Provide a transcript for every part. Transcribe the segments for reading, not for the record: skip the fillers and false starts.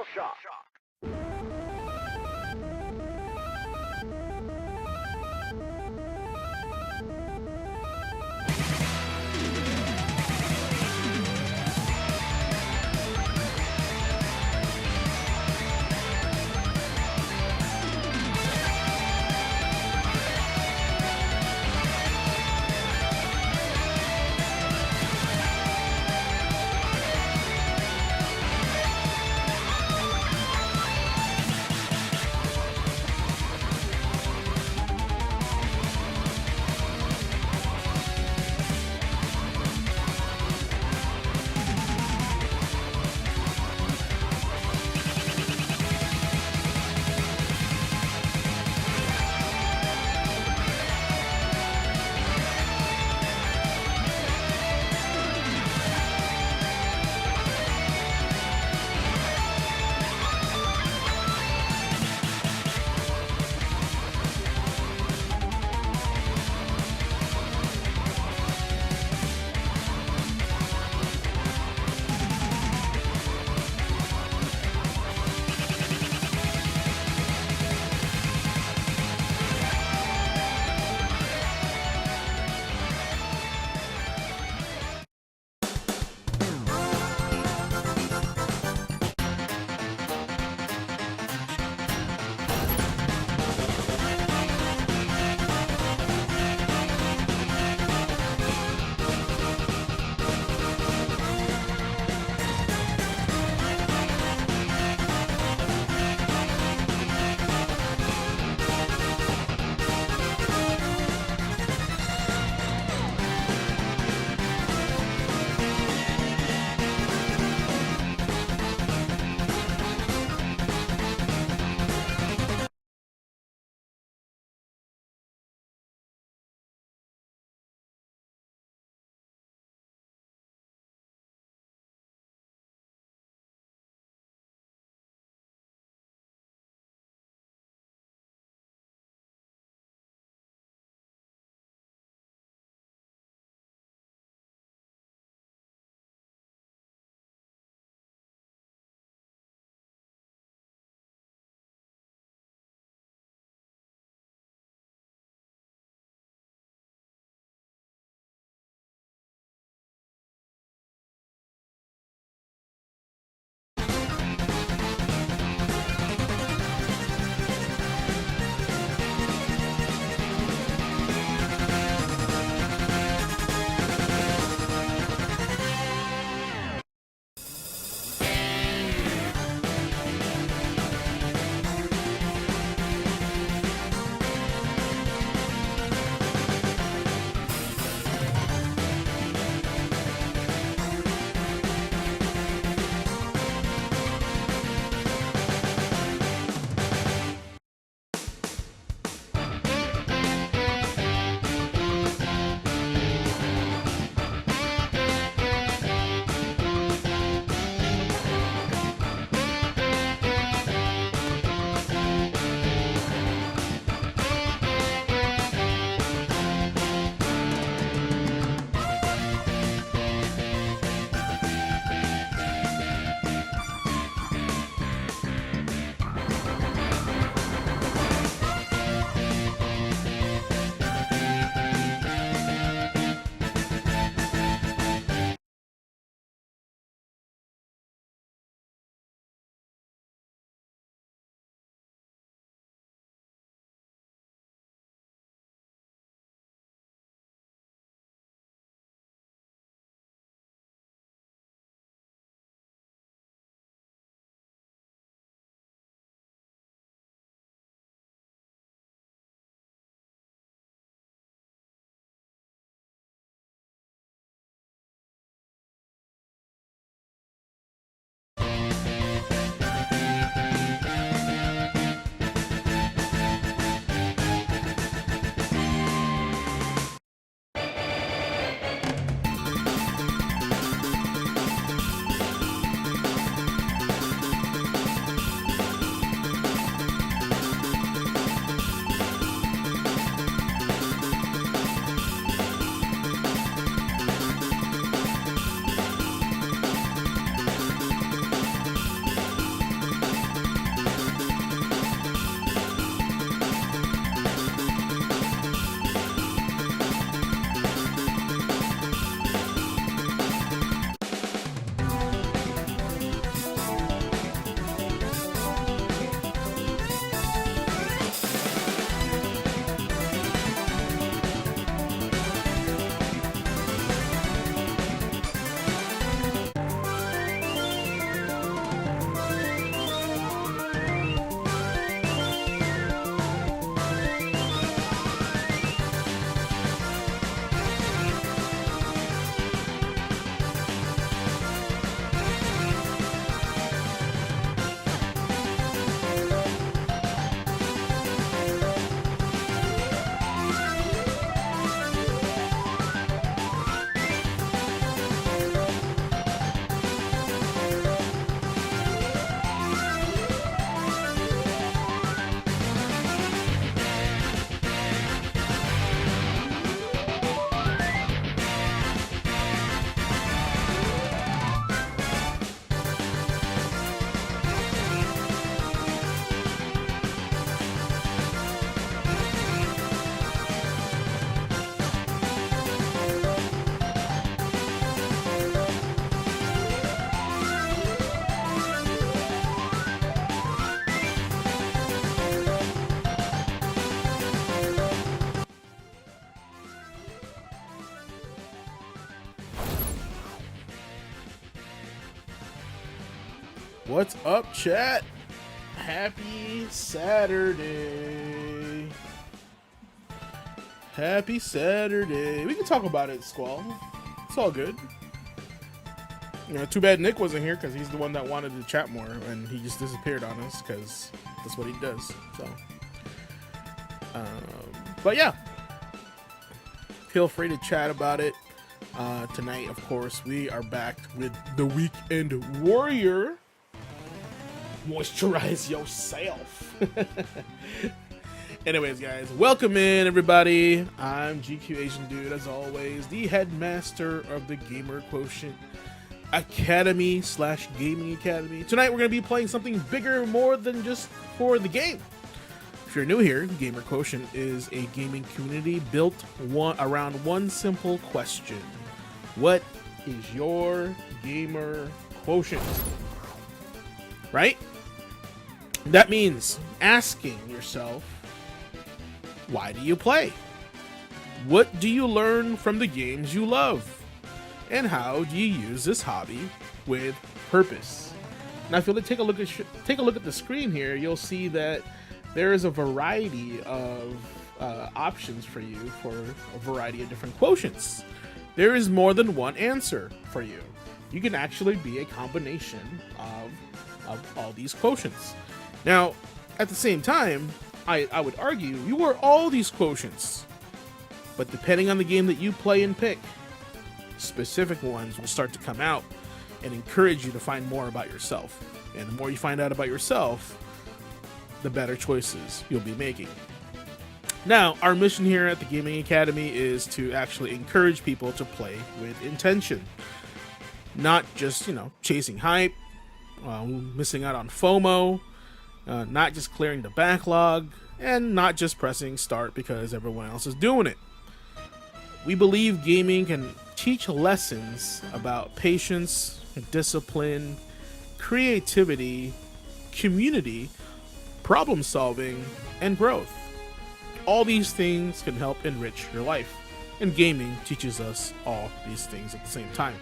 Shell Shock. What's up, chat? Happy Saturday. Happy Saturday. We can talk about it, Squall. It's all good. You know, too bad Nick wasn't here because he's the one that wanted to chat more, and he just disappeared on us because that's what he does. So, but yeah, feel free to chat about it. Tonight, of course, we are back with the Weekend Warrior. Moisturize yourself. Anyways, guys, welcome in, everybody. I'm GQAzndood, as always, the headmaster of the Gamer Quotient Academy / Gaming Academy. Tonight, we're going to be playing something bigger, more than just for the game. If you're new here, Gamer Quotient is a gaming community built around one simple question. What is your gamer quotient? Right? That means asking yourself, why do you play? What do you learn from the games you love? And how do you use this hobby with purpose? Now, if you take a look at the screen here, you'll see that there is a variety of options for you for a variety of different quotients. There is more than one answer for you. You can actually be a combination of all these quotients. Now, at the same time, I would argue you are all these quotients, but depending on the game that you play and pick, specific ones will start to come out and encourage you to find more about yourself. And the more you find out about yourself, the better choices you'll be making. Now, our mission here at the Gaming Academy is to actually encourage people to play with intention. Not just, chasing hype, missing out on FOMO, not just clearing the backlog, and not just pressing start because everyone else is doing it. We believe gaming can teach lessons about patience, discipline, creativity, community, problem solving, and growth. All these things can help enrich your life, and gaming teaches us all these things at the same time.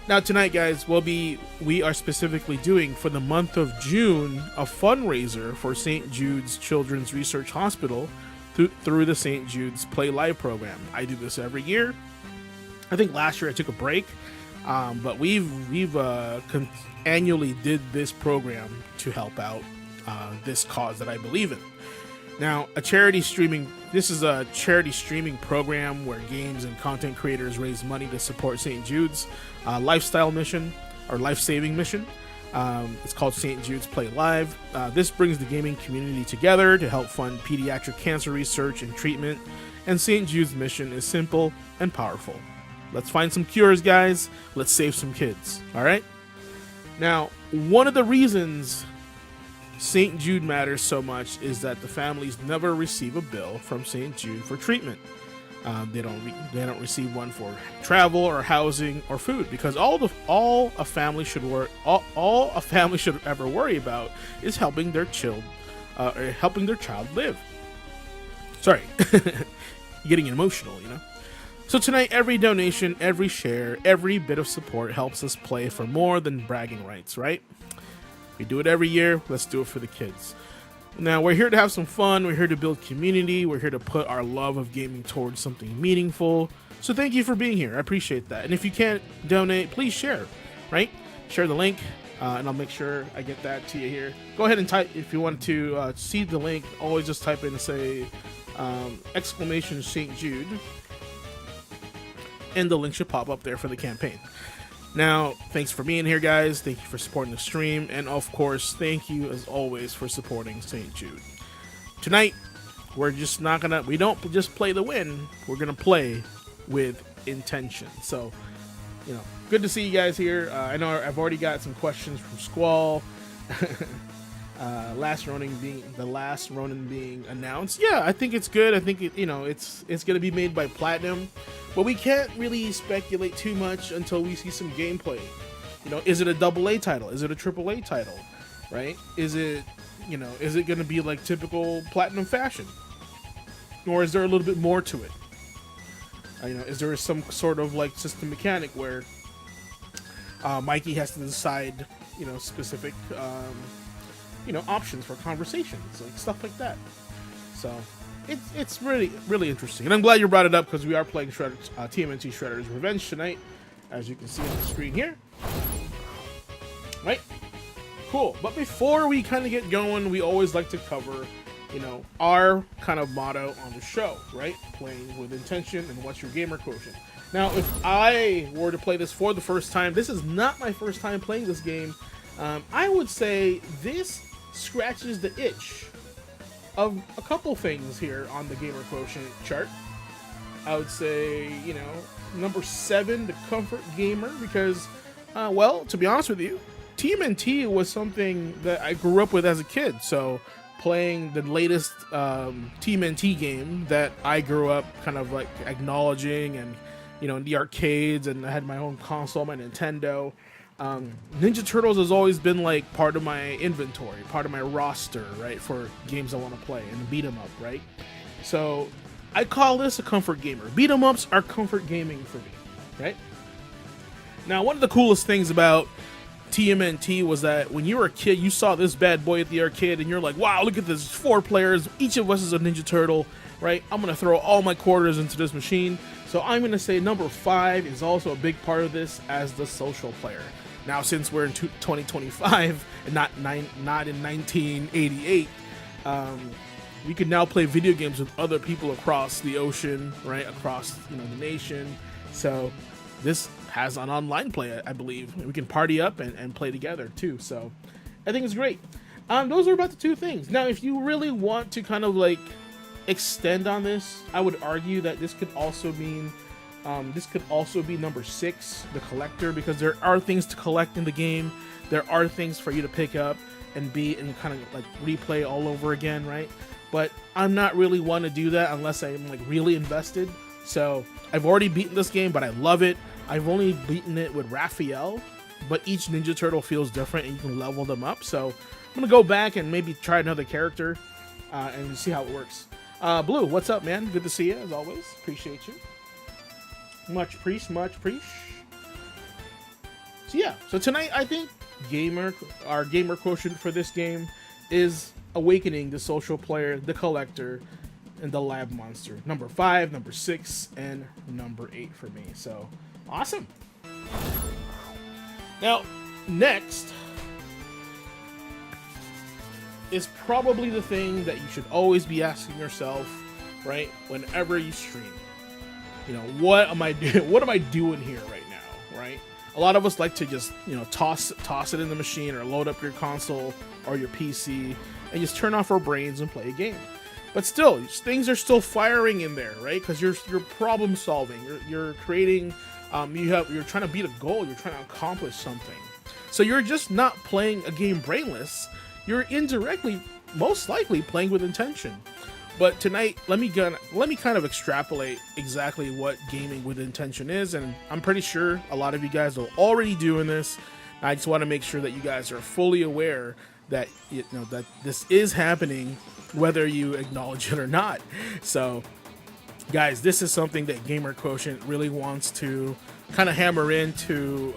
Now tonight, guys, we are specifically doing, for the month of June, a fundraiser for St. Jude's Children's Research Hospital through the St. Jude's Play Live program. I do this every year. I think last year I took a break, but we've annually did this program to help out this cause that I believe in. Now, this is a charity streaming program where games and content creators raise money to support St. Jude's lifestyle mission, or life-saving mission. It's called St. Jude's Play Live. This brings the gaming community together to help fund pediatric cancer research and treatment, and St. Jude's mission is simple and powerful. Let's find some cures, guys. Let's save some kids, all right? Now, one of the reasons St. Jude matters so much is that the families never receive a bill from St. Jude for treatment. They don't receive one for travel or housing or food, because all a family should ever worry about is helping their child live. Sorry, getting emotional, So tonight, every donation, every share, every bit of support helps us play for more than bragging rights, right? We do it every year. Let's do it for the kids. Now, we're here to have some fun. We're here to build community. We're here to put our love of gaming towards something meaningful. So thank you for being here. I appreciate that. And if you can't donate, please share, right? Share the link, and I'll make sure I get that to you here. Go ahead and type, if you want to see the link, always just type in, say, exclamation St. Jude, and the link should pop up there for the campaign. Now, thanks for being here, guys. Thank you for supporting the stream. And, of course, thank you, as always, for supporting St. Jude. Tonight, we don't just play to win. We're going to play with intention. So, good to see you guys here. I know I've already got some questions from Squall. The last Ronin being announced. Yeah, I think it's good. I think it's going to be made by Platinum. But we can't really speculate too much until we see some gameplay. Is it a AA title? Is it a AAA title? Right? Is it going to be like typical Platinum fashion? Or is there a little bit more to it? Is there some sort of like system mechanic where Mikey has to decide, specific options for conversations, like stuff like that. So it's really interesting, and I'm glad you brought it up because we are playing TMNT Shredder's Revenge tonight, as you can see on the screen here. Right? Cool. But before we kind of get going, we always like to cover, our kind of motto on the show, right? Playing with intention and what's your gamer quotient. Now, if I were to play this for the first time, this is not my first time playing this game. I would say this scratches the itch of a couple things here on the gamer quotient chart. I would say, number 7, the comfort gamer, because, well, to be honest with you, TMNT was something that I grew up with as a kid. So playing the latest TMNT game that I grew up kind of like acknowledging, and in the arcades, and I had my own console, my Nintendo. Ninja Turtles has always been like part of my inventory, part of my roster, right, for games I want to play, and beat 'em up, right? So I call this a comfort gamer. Beat 'em ups are comfort gaming for me, right? Now, one of the coolest things about TMNT was that when you were a kid, you saw this bad boy at the arcade, and you're like, wow, look at this, 4 players, each of us is a Ninja Turtle, right? I'm going to throw all my quarters into this machine. So I'm going to say number 5 is also a big part of this as the social player. Now, since we're in 2025 and not in 1988, we can now play video games with other people across the ocean, right? Across the nation. So this has an online play, I believe. We can party up and play together too. So I think it's great. Those are about the 2 things. Now, if you really want to kind of like extend on this, I would argue that this could also mean be number 6, the collector, because there are things to collect in the game. There are things for you to pick up and beat and kind of like replay all over again, right? But I'm not really one to do that unless I'm like really invested. So I've already beaten this game, but I love it. I've only beaten it with Raphael, but each Ninja Turtle feels different and you can level them up. So I'm going to go back and maybe try another character and see how it works. Blue, what's up, man? Good to see you, as always. Appreciate you. Much preach. So yeah, so tonight I think our gamer quotient for this game is Awakening, the social player, the collector, and the lab monster. Number 5, number 6, and number 8 for me. So awesome. Now, next is probably the thing that you should always be asking yourself, right? Whenever you stream. What am I doing? What am I doing here right now, right? A lot of us like to just, toss it in the machine or load up your console or your PC and just turn off our brains and play a game. But still, things are still firing in there, right? Because you're problem solving. You're creating. You're trying to beat a goal. You're trying to accomplish something. So you're just not playing a game brainless. You're indirectly, most likely, playing with intention. But tonight, let me kind of extrapolate exactly what gaming with intention is, and I'm pretty sure a lot of you guys are already doing this. I just want to make sure that you guys are fully aware that that this is happening, whether you acknowledge it or not. So, guys, this is something that Gamer Quotient really wants to kind of hammer into.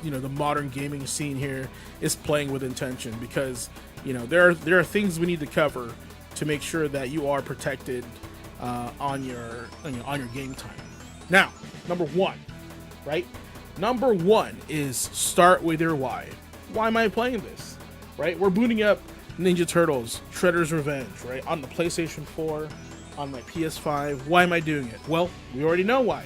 The modern gaming scene here is playing with intention, because there are things we need to cover to make sure that you are protected on your game time. Now, number 1, right? Number 1 is start with your why. Why am I playing this? Right? We're booting up Ninja Turtles, Shredder's Revenge, right? On the PlayStation 4, on my PS5. Why am I doing it? Well, we already know why.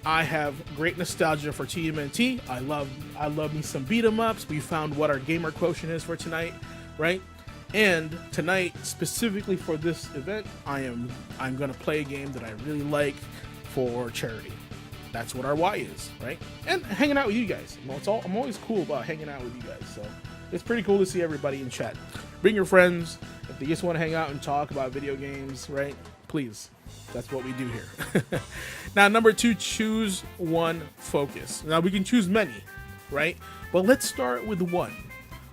I have great nostalgia for TMNT. I love me some beat 'em ups. We found what our gamer quotient is for tonight, right? And tonight, specifically for this event, I'm gonna play a game that I really like for charity. That's what our why is, right? And hanging out with you guys. I'm always cool about hanging out with you guys. So it's pretty cool to see everybody in chat. Bring your friends if they just want to hang out and talk about video games, right? Please, that's what we do here. Now, number 2, choose one focus. Now we can choose many, right? But let's start with 1.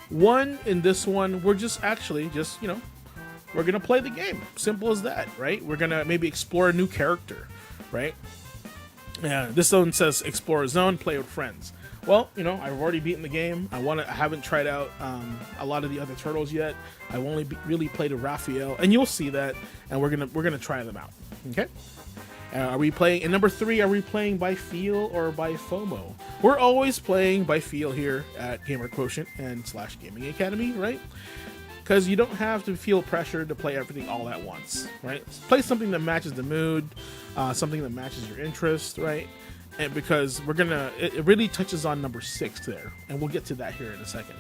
1, in this one, we're just we're gonna play the game. Simple as that, right? We're gonna maybe explore a new character, right? Yeah, this one says explore a zone, play with friends. Well, you know, I've already beaten the game. I haven't tried out a lot of the other turtles yet. I've only really played a Raphael, and you'll see that. And we're gonna try them out. Okay. Are we playing in number 3? Are we playing by feel or by FOMO? We're always playing by feel here at Gamer Quotient and / Gaming Academy, right? Because you don't have to feel pressure to play everything all at once, right? Play something that matches the mood, something that matches your interest, right? And because it really touches on number 6 there, and we'll get to that here in a second.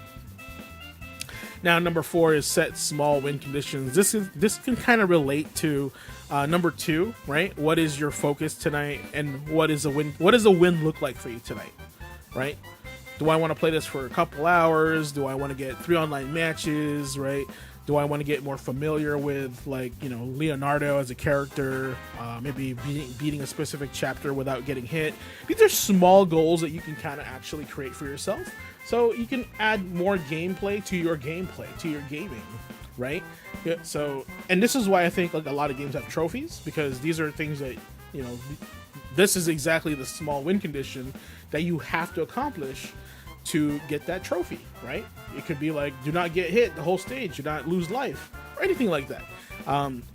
Now, number 4 is set small win conditions. This can kind of relate to number 2, right? What is your focus tonight, and what is a win? What does a win look like for you tonight, right? Do I want to play this for a couple hours? Do I want to get 3 online matches, right? Do I want to get more familiar with, like, you know, Leonardo as a character, maybe beating a specific chapter without getting hit? These are small goals that you can kind of actually create for yourself, so you can add more gameplay to your gaming, right? Yeah, so, and this is why I think like a lot of games have trophies, because these are things that, you know, this is exactly the small win condition that you have to accomplish to get that trophy, right? It could be like, do not get hit the whole stage, do not lose life, or anything like that.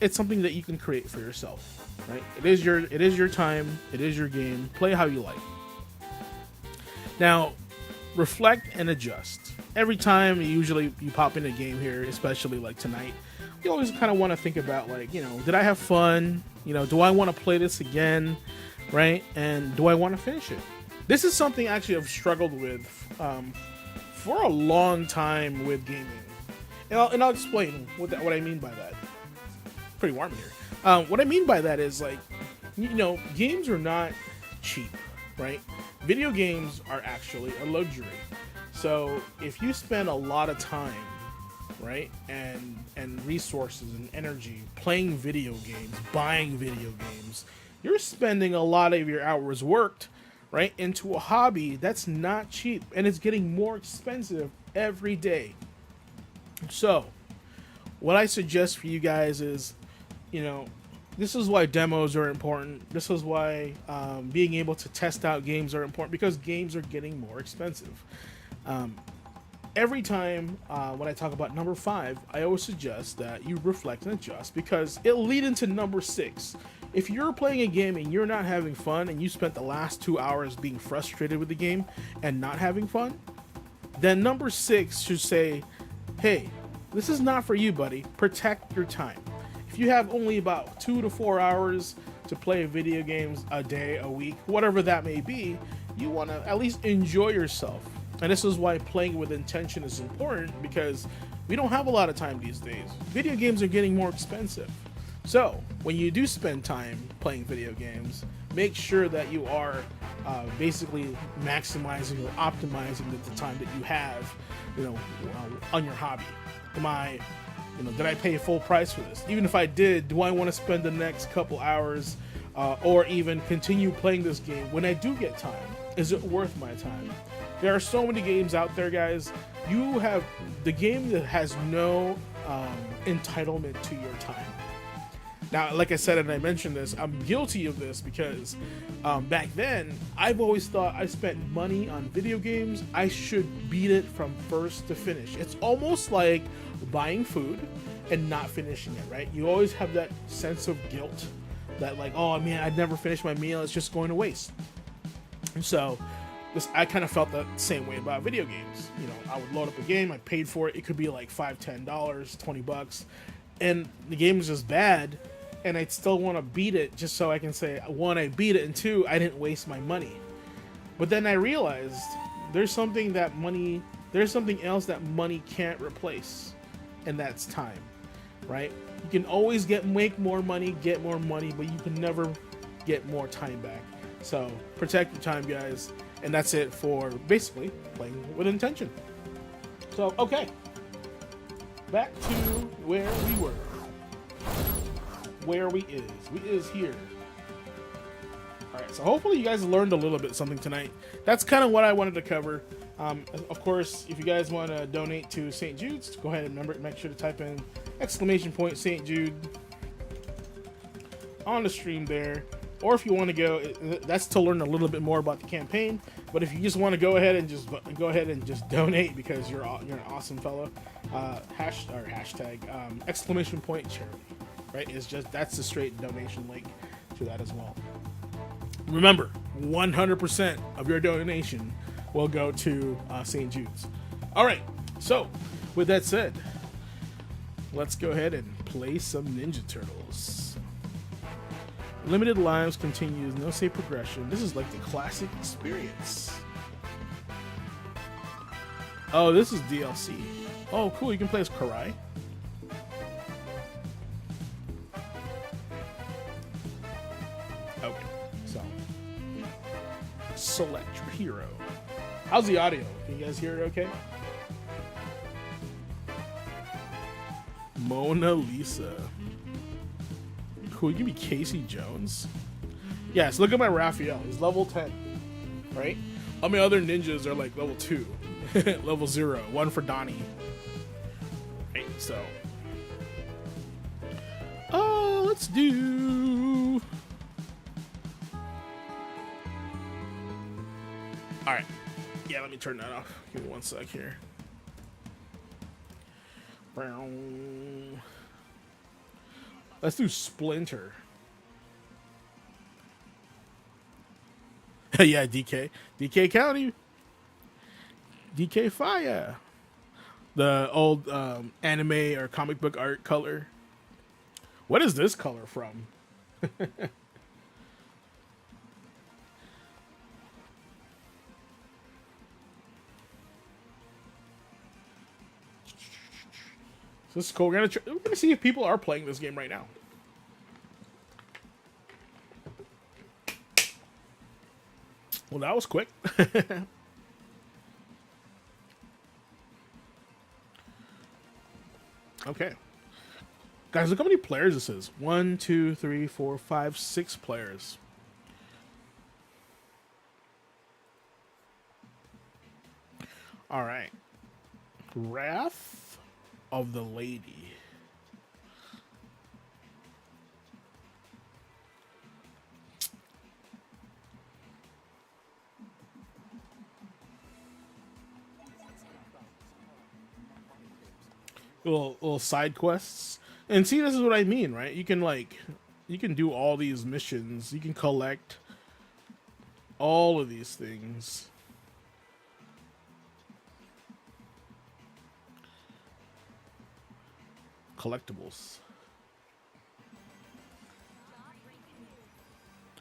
It's something that you can create for yourself, right? It is your time, it is your game. Play how you like. Now, reflect and adjust. Every time you pop in a game here, especially like tonight, you always kind of want to think about, like, you know, did I have fun? You know, do I want to play this again, right? And do I want to finish it? This is something actually I've struggled with for a long time with gaming, and I'll explain what I mean by that. Pretty warm in here. What I mean by that is, like, you know, games are not cheap, right? Video games are actually a luxury. So if you spend a lot of time, right, and resources and energy playing video games, buying video games, you're spending a lot of your hours worked, right, into a hobby that's not cheap, and it's getting more expensive every day. So what I suggest for you guys is, you know, this is why demos are important. This is why being able to test out games are important, because games are getting more expensive. Every time when I talk about number 5, I always suggest that you reflect and adjust, because it'll lead into number 6. If you're playing a game and you're not having fun, and you spent the last 2 hours being frustrated with the game and not having fun, then number 6 should say, hey, this is not for you, buddy. Protect your time. If you have only about 2 to 4 hours to play video games a day, a week, whatever that may be, you want to at least enjoy yourself. And this is why playing with intention is important, because we don't have a lot of time these days. Video games are getting more expensive. So when you do spend time playing video games, make sure that you are basically maximizing or optimizing the time that you have, you know, on your hobby. Did I pay full price for this? Even if I did, do I want to spend the next couple hours or even continue playing this game when I do get time? Is it worth my time? There are so many games out there, guys. You have the game that has no entitlement to your time. Now, like I said, and I mentioned this, I'm guilty of this, because back then, I've always thought I spent money on video games, I should beat it from first to finish. It's almost like buying food and not finishing it, right? You always have that sense of guilt that, like, oh man, I'd never finished my meal, it's just going to waste. And so I kind of felt the same way about video games. You know, I would load up a game, I paid for it, it could be like $5, $10, $20, and the game is just bad, and I'd still want to beat it just so I can say, 1, I beat it, and 2, I didn't waste my money. But then I realized there's something else that money can't replace, and that's time, right? You can always make more money, but you can never get more time back. So protect your time, guys, and that's it for basically playing with intention. So, okay, back to where we were. Where we is here. Alright, so hopefully you guys learned a little bit something tonight. That's kind of what I wanted to cover. Of course, if you guys want to donate to St. Jude's, go ahead and make sure to type in !St. Jude on the stream there. Or if you want to go, that's to learn a little bit more about the campaign. But if you just want to go ahead and just donate because you're an awesome fellow, hashtag exclamation point charity, right? Is just that's the straight donation link to that as well. Remember, 100% of your donation will go to St. Jude's. All right. So, with that said, let's go ahead and play some Ninja Turtles. Limited lives continues, no save progression. This is like the classic experience. Oh, this is DLC. Oh, cool. You can play as Karai. Okay, so select your hero. How's the audio? Can you guys hear it okay? Mona Lisa. Cool, you can be Casey Jones. Yes, look at my Raphael. He's level 10, right? All my other ninjas are like level 2, level 0, 1 for Donnie. Right, so. Oh, let's do. All right. Yeah, let me turn that off. Give me 1 sec here. Let's do Splinter. Yeah, DK County. DK Fire. The old anime or comic book art color. What is this color from? So this is cool. We're gonna see if people are playing this game right now. Well, that was quick. Okay. Guys, look how many players this is. 1, 2, 3, 4, 5, 6 players. All right. Wrath of the Lady. Little side quests. And see, this is what I mean, right? You can do all these missions. You can collect all of these things. Collectibles.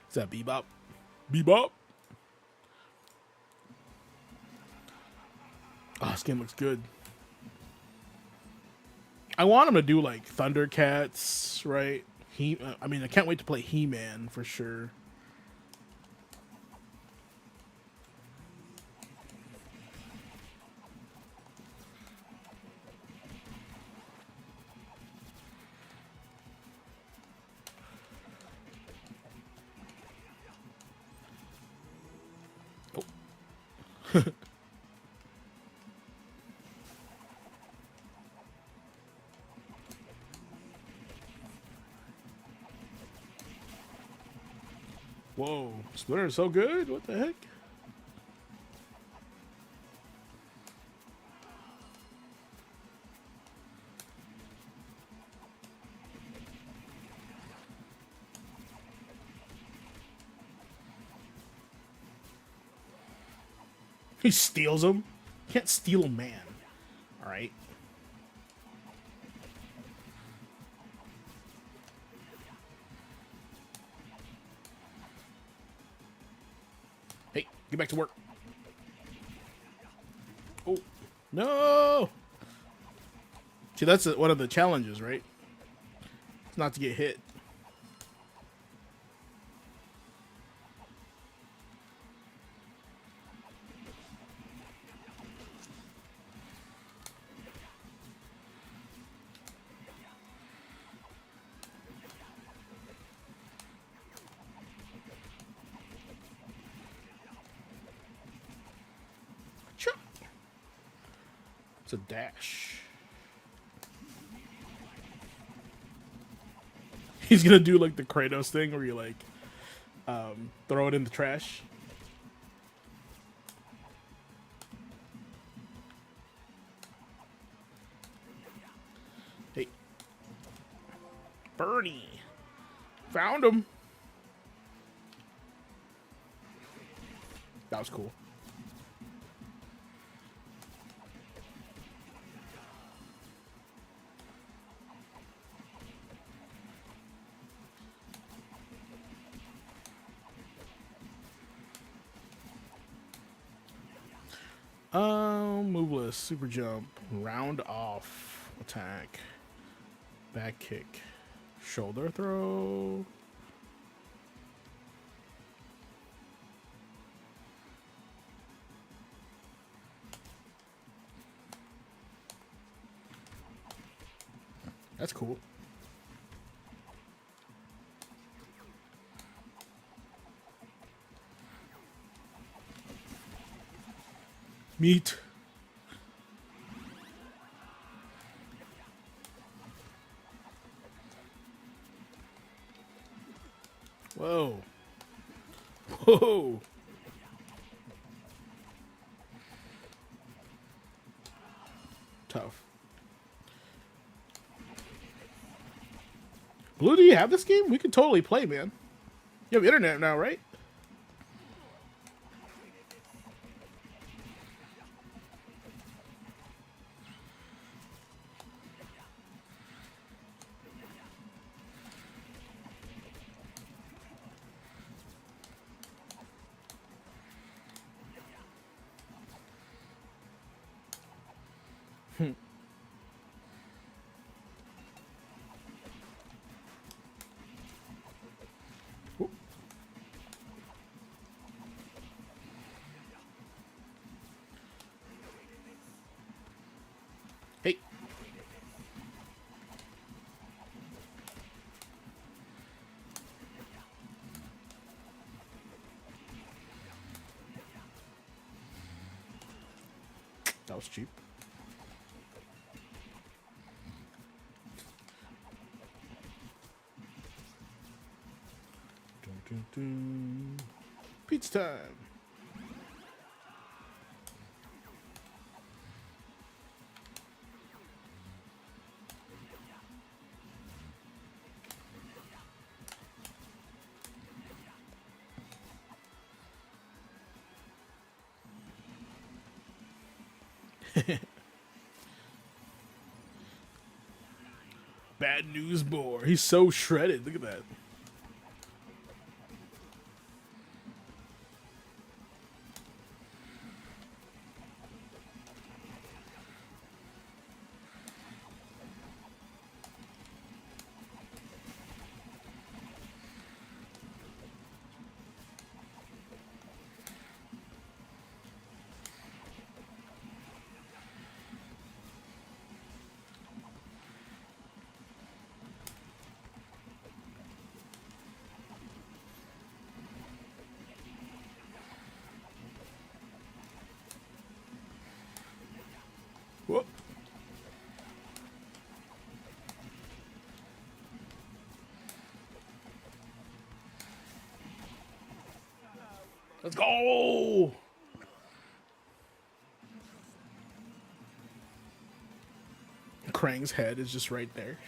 Is that Bebop? Bebop? Oh, this game looks good. I want him to do like Thundercats, right? I mean, I can't wait to play He-Man for sure. Oh. Whoa, Splinter's so good. What the heck? He steals them. Can't steal a man. All right. Hey, get back to work. Oh, no. See, that's one of the challenges, right? It's not to get hit. It's a dash. He's gonna do like the Kratos thing where you like throw it in the trash. Hey. Bernie. Found him. That was cool. Moveless, super jump, round off, attack, back kick, shoulder throw. That's cool. Meat. Whoa. Whoa. Tough. Blue, do you have this game? We can totally play, man. You have internet now, right? Hey. That was cheap. Dun, dun, dun. Pizza time. Bad news boar. He's so shredded. Look at that. Whoop. Let's go. Krang's head is just right there.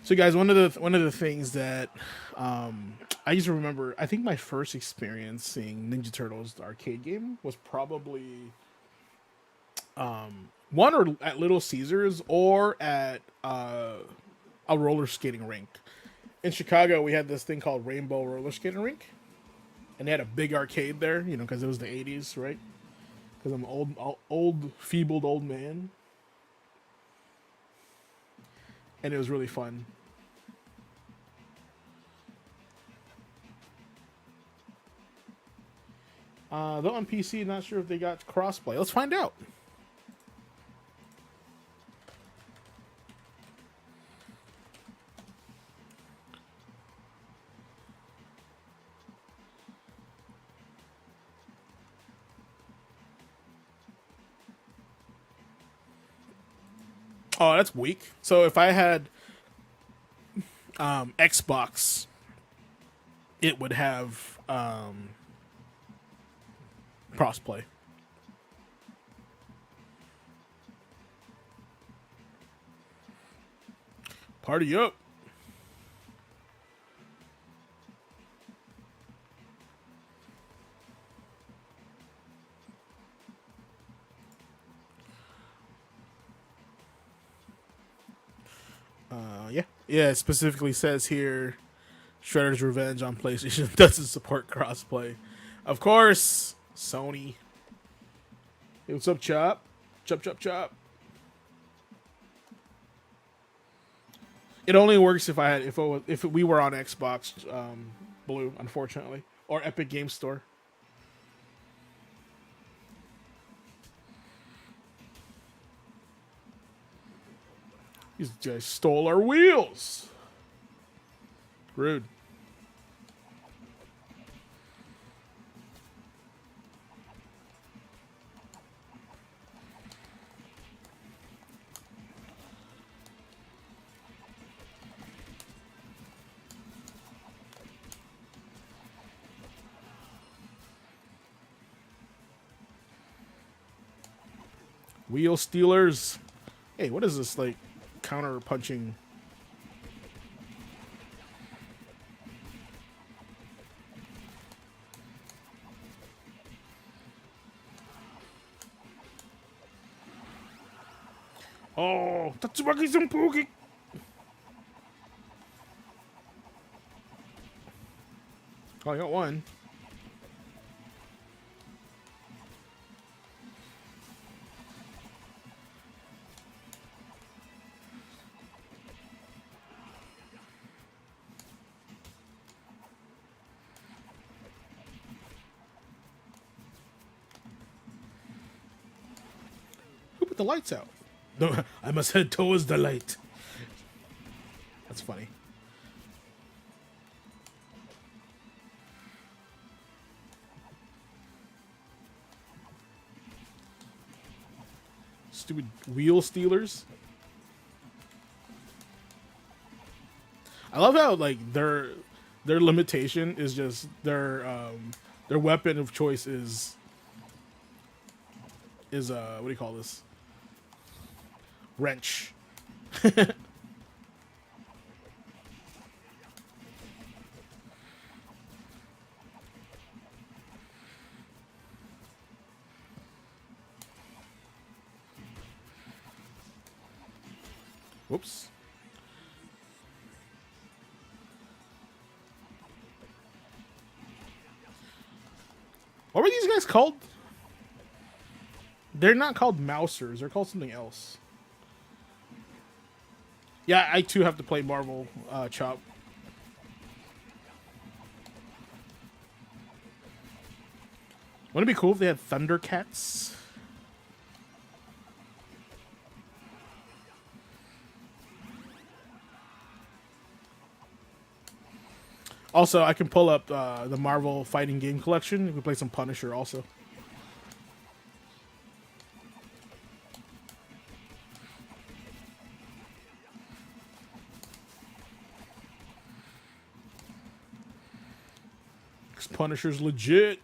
So, guys, one of the things that I used to remember, I think my first experience seeing Ninja Turtles the arcade game was probably one or at Little Caesars or at a roller skating rink. In Chicago, we had this thing called Rainbow Roller Skating Rink, and they had a big arcade there, you know, because it was the '80s, right? Because I'm old, feebled old man, and it was really fun. Though on PC, not sure if they got crossplay. Let's find out. Oh, that's weak. So if I had Xbox it would have crossplay. Party up. Yeah. It specifically says here, Shredder's Revenge on PlayStation doesn't support crossplay. Of course, Sony. Hey, what's up, Chop? Chop. It only works if we were on Xbox Blue, unfortunately, or Epic Game Store. These guys stole our wheels. Rude. Wheel stealers. Hey, what is this, like, counter punching? Oh, Tatsumaki Zampuki. Oh, I got one. Who put the lights out? No, I must head towards the light. That's funny. Stupid wheel stealers. I love how, like, their limitation is just their weapon of choice is what do you call this? Wrench. Whoops. What were these guys called? They're not called Mousers. They're called something else. Yeah, I too have to play Marvel Chop. Wouldn't it be cool if they had Thundercats? Also, I can pull up the Marvel fighting game collection. You can play some Punisher also. Punisher's legit.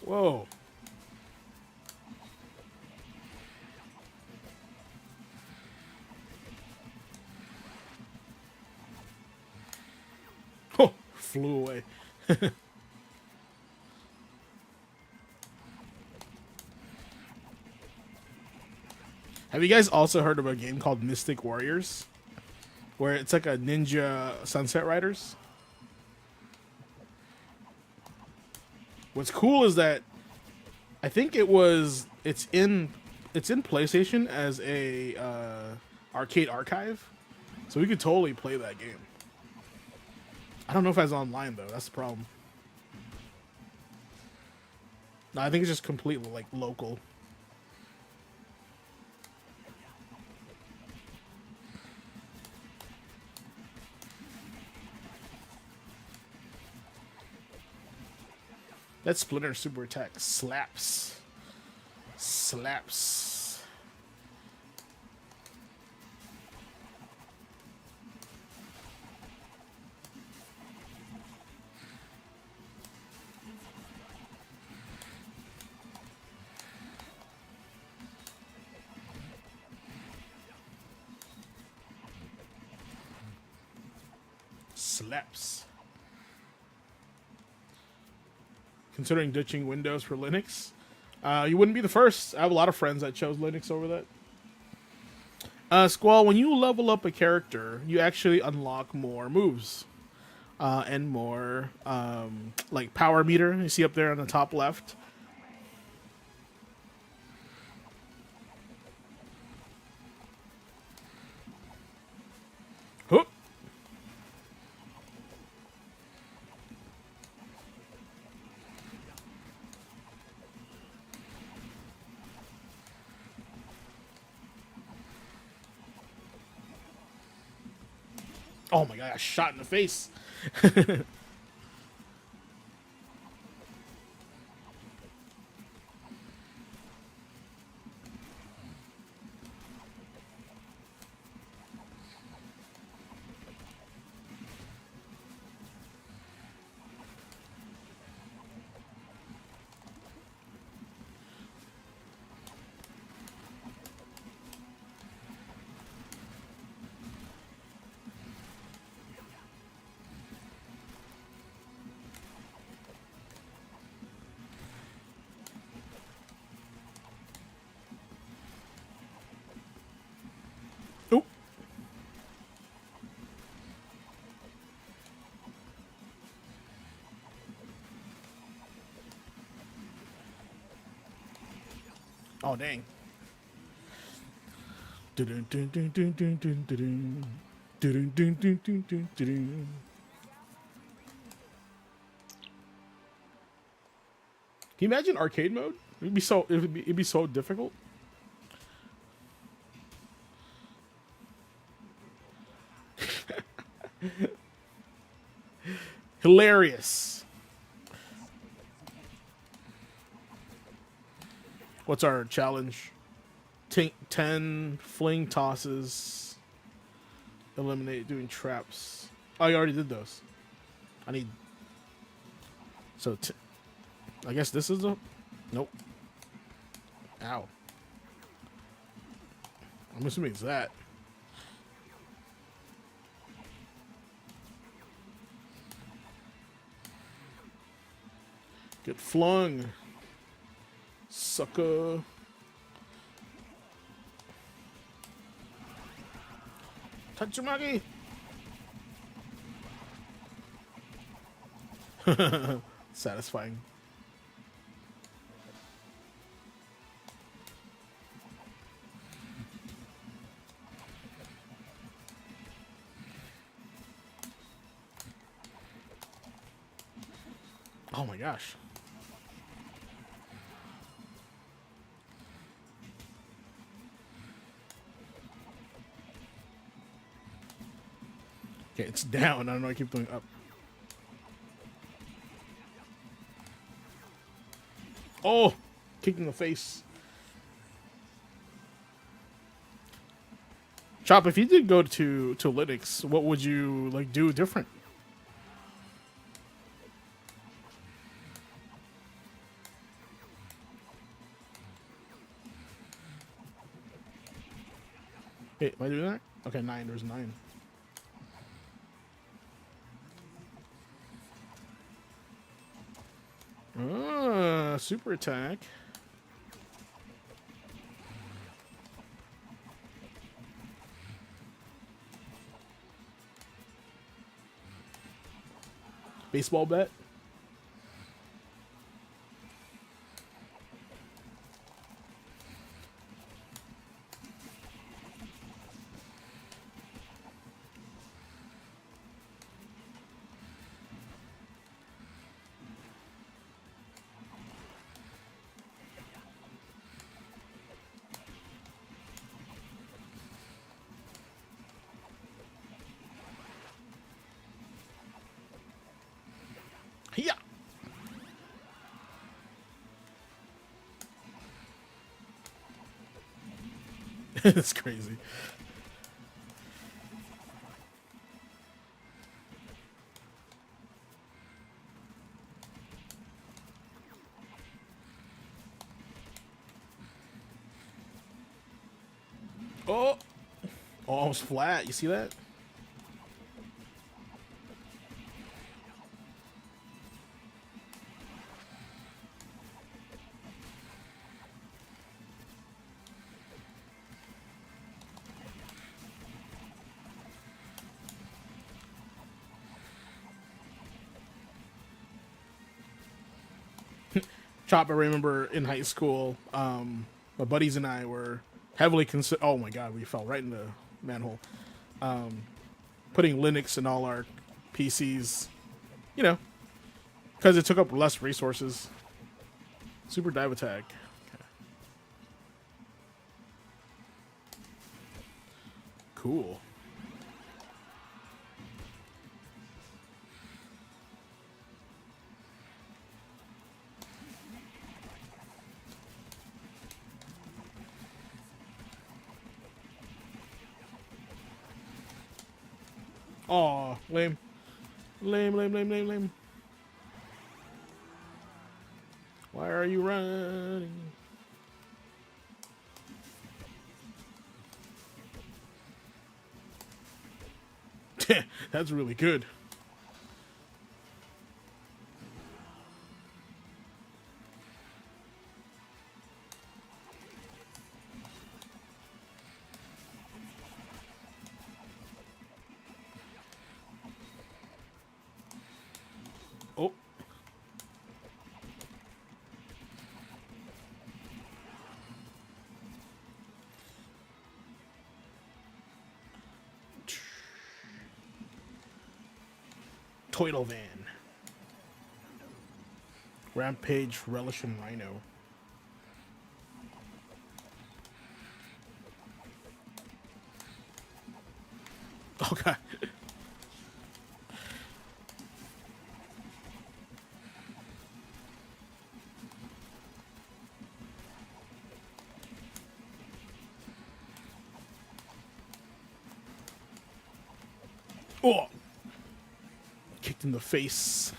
Whoa. Oh, flew away. Have you guys also heard of a game called Mystic Warriors? Where it's like a ninja Sunset Riders? What's cool is that I think it's in PlayStation as a arcade archive, so we could totally play that game. I don't know if it's online though. That's the problem. No, I think it's just completely like local. That Splinter super attack slaps. Slaps. Slaps. Considering ditching Windows for Linux, you wouldn't be the first. I have a lot of friends that chose Linux over that. Squall, when you level up a character, you actually unlock more moves and more like power meter. You see up there on the top left. Hoop. Oh my god, I got shot in the face. Oop. Oh dang. Can you imagine arcade mode? It'd be so difficult. Hilarious. What's our challenge? 10 fling tosses. Eliminate doing traps. Oh, you already did those. I need... So, I guess this is the... Nope. Ow. I'm assuming it's that. Get flung. Sucker. Touch your monkey. Satisfying. Oh my gosh. Okay, it's down. I don't know. I keep doing up. Oh, kick in the face. Chop, if you did go to Linux, what would you like do different? Wait, am I doing that? Okay, 9. There's 9. Super attack. Baseball bet. It's crazy. Oh, almost flat. You see that? Chop, I remember in high school, my buddies and I were heavily oh my god, we fell right in the manhole. Putting Linux in all our PCs, you know, because it took up less resources. Super dive attack. Okay. Cool. Aw, lame. Lame, lame, lame, lame, lame. Why are you running? That's really good. Oh. Toidle Van. Rampage, Relish, and Rhino. Oh god. Oh! Kicked in the face.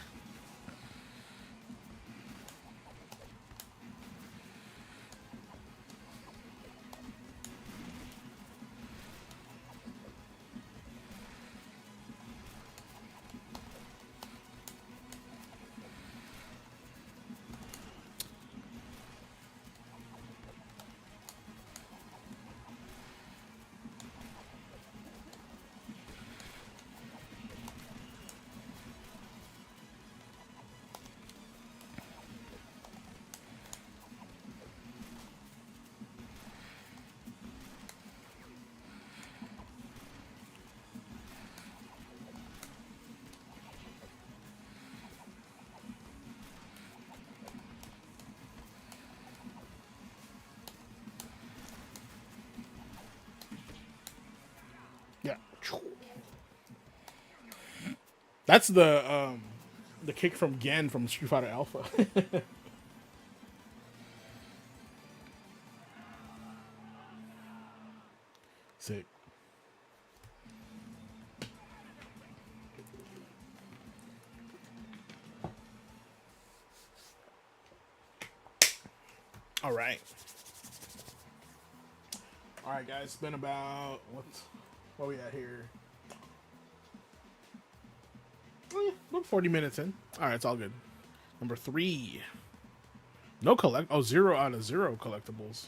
Yeah. That's the kick from Gen from Street Fighter Alpha. Sick. All right. All right, guys. It's been about what we at here? About 40 minutes in. All right, it's all good. Number 3. No collect. Oh, 0 out of 0 collectibles.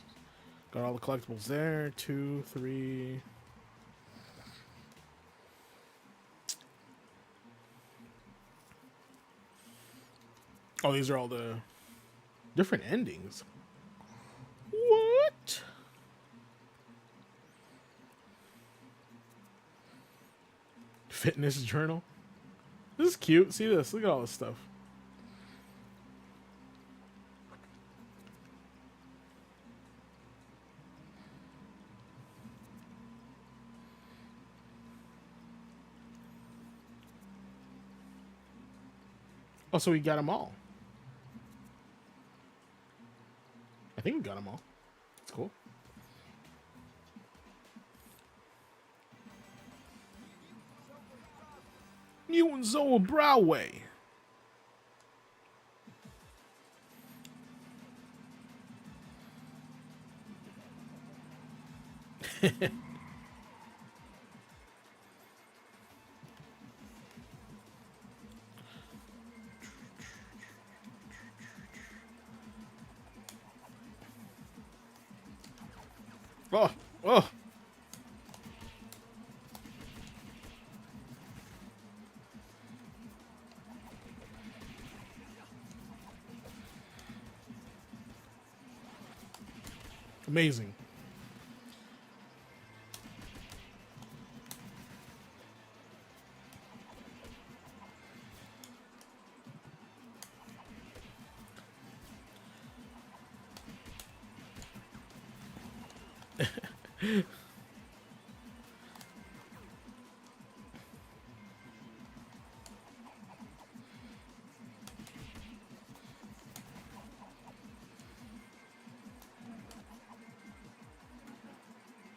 Got all the collectibles there. 2, 3. Oh, these are all the different endings. What? Fitness journal. This is cute. See this. Look at all this stuff. Oh, so we got them all. I think we got them all. It's cool. Mutant Zoa Browway. Oh, oh. Amazing.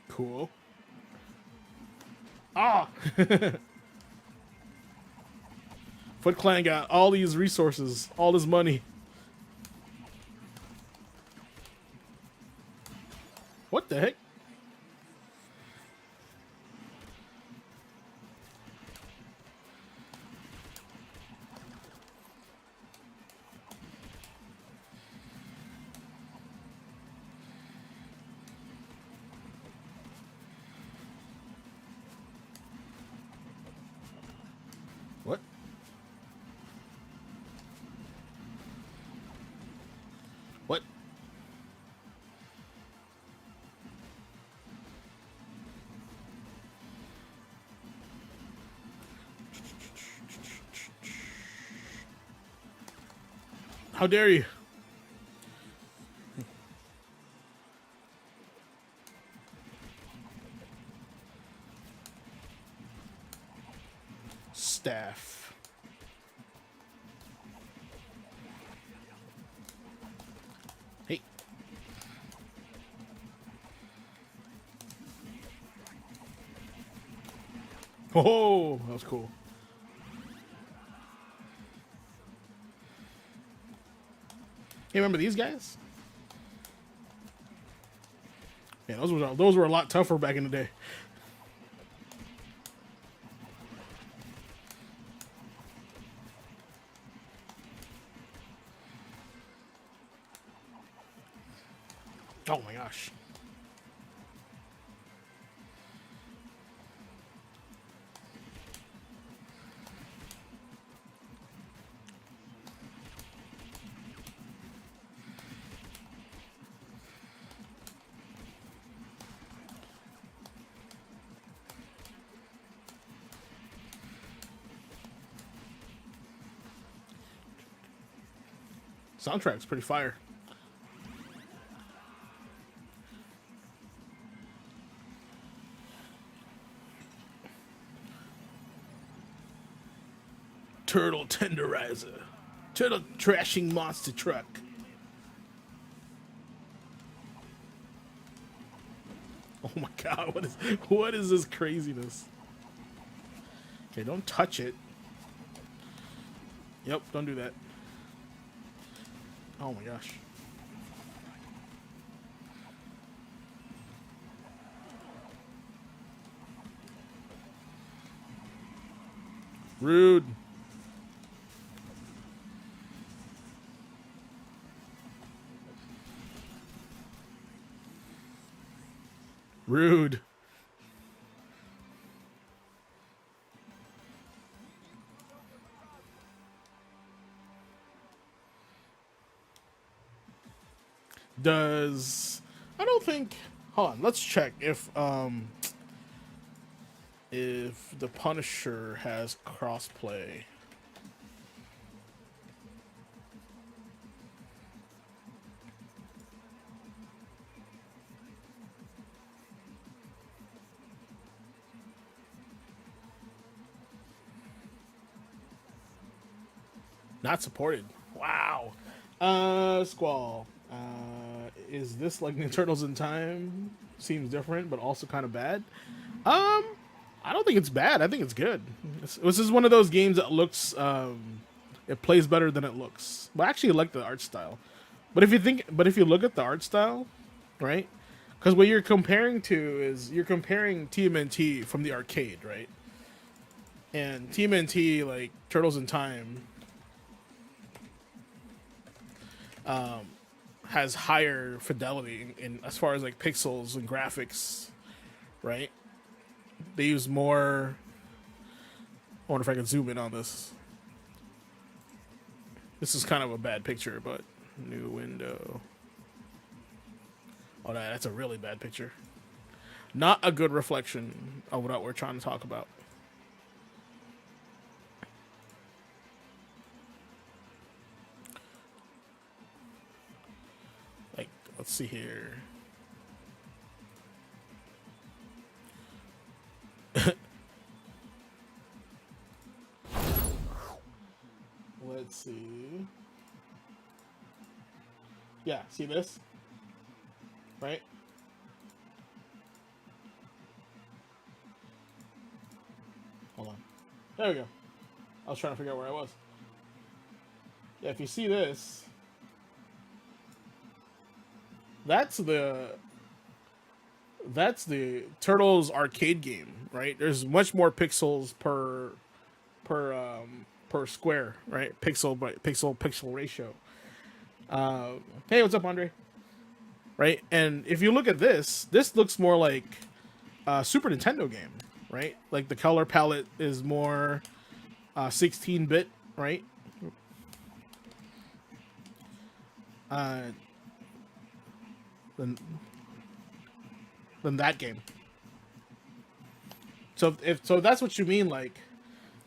Cool. Ah! Foot Clan got all these resources, all this money. What the heck? What? What? How dare you? Staff. Hey. Oh, that was cool. Hey, remember these guys? Yeah, those were a lot tougher back in the day. Oh my gosh. Soundtrack's pretty fire. Turtle tenderizer. Turtle trashing monster truck. Oh my god, what is this craziness? Okay, don't touch it. Yep, don't do that. Oh my gosh. Rude. Rude. Does I don't think. Hold on, let's check if the Punisher has crossplay. Not supported. Wow. Squall. Is this like Ninja Turtles in Time? Seems different, but also kind of bad. I don't think it's bad. I think it's good. This is one of those games that looks, it plays better than it looks. But I actually like the art style. But if you look at the art style, right? Because what you're comparing to is you're comparing TMNT from the arcade, right? And TMNT, like Turtles in Time, has higher fidelity in as far as like pixels and graphics, right? They use more. I wonder if I can zoom in on this. This is kind of a bad picture, but new window. Oh, that's a really bad picture. Not a good reflection of what we're trying to talk about. Like, let's see here. Let's see. Yeah, see this? Right? Hold on. There we go. I was trying to figure out where I was. Yeah, if you see this, that's the Turtles arcade game, right? There's much more pixels per square, right? Pixel by pixel ratio. Hey, what's up, Andre? Right, and if you look at this looks more like a Super Nintendo game, right? Like the color palette is more 16-bit, right? Than that game. So if that's what you mean, like,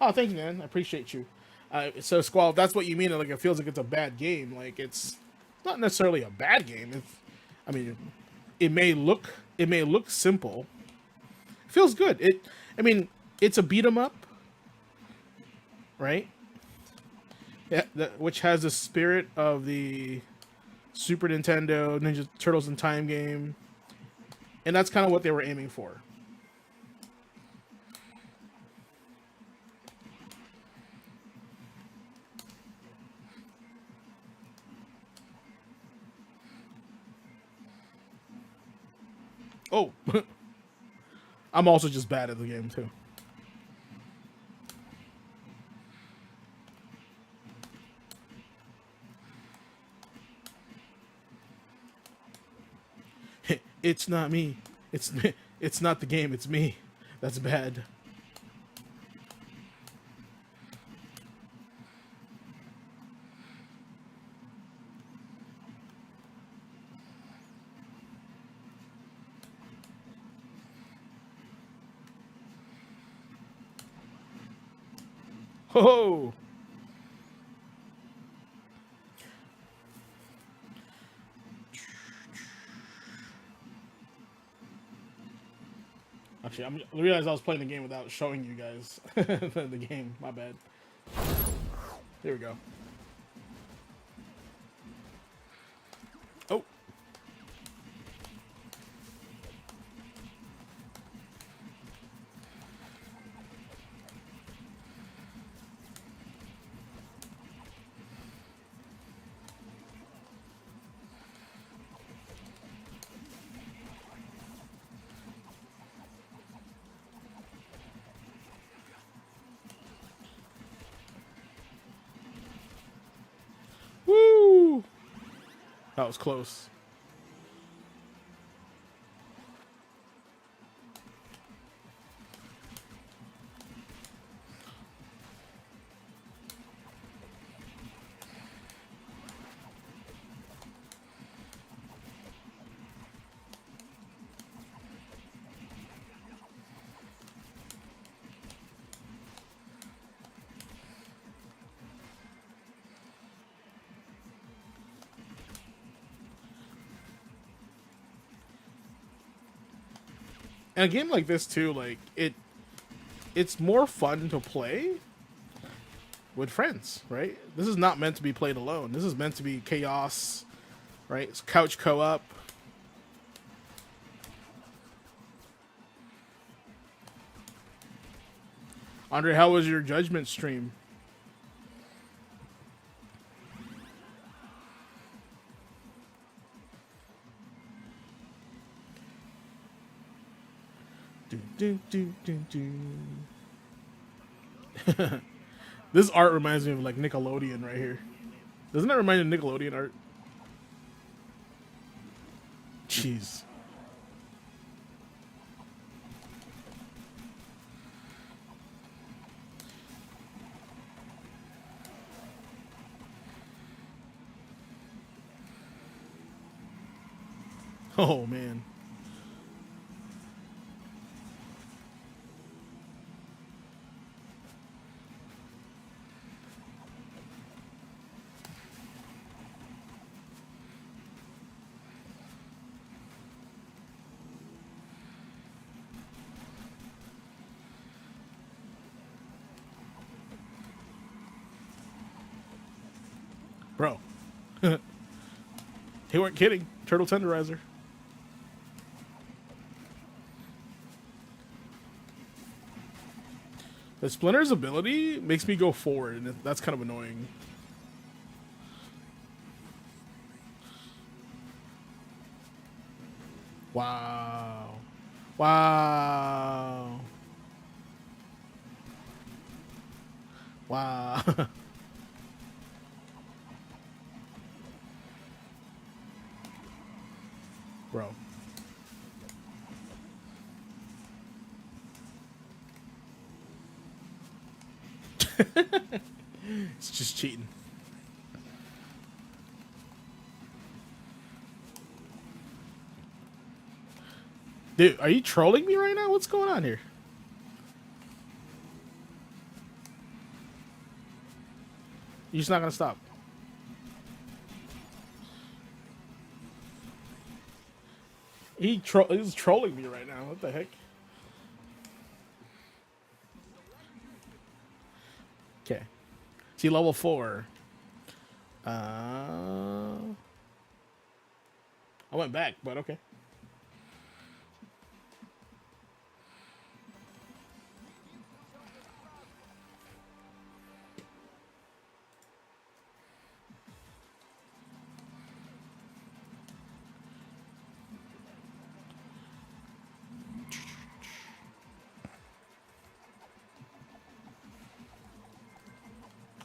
oh, thank you, man, I appreciate you. So Squall, if that's what you mean, like it feels like it's a bad game, like it's not necessarily a bad game. I mean, it may look simple. It feels good. It's a beat 'em up, right? Yeah, which has the spirit of the Super Nintendo Ninja Turtles in Time game, and that's kind of what they were aiming for. Oh, I'm also just bad at the game too. It's not me. It's not the game. It's me. That's bad. Ho! Actually, I realized I was playing the game without showing you guys the game. My bad. Here we go. Oh. Woo! That was close. And a game like this too, like it's more fun to play with friends, right? This is not meant to be played alone. This is meant to be chaos, right? It's couch co-op. Andre, how was your Judgment stream? This art reminds me of like Nickelodeon right here. Doesn't that remind you of Nickelodeon art? Jeez. Oh man. Bro. They weren't kidding. Turtle tenderizer. The Splinter's ability makes me go forward, and that's kind of annoying. Wow. Wow. Wow. Bro. It's just cheating. Dude, are you trolling me right now? What's going on here? You're just not gonna stop. He's trolling me right now. What the heck? Okay. See, level 4. I went back, but okay.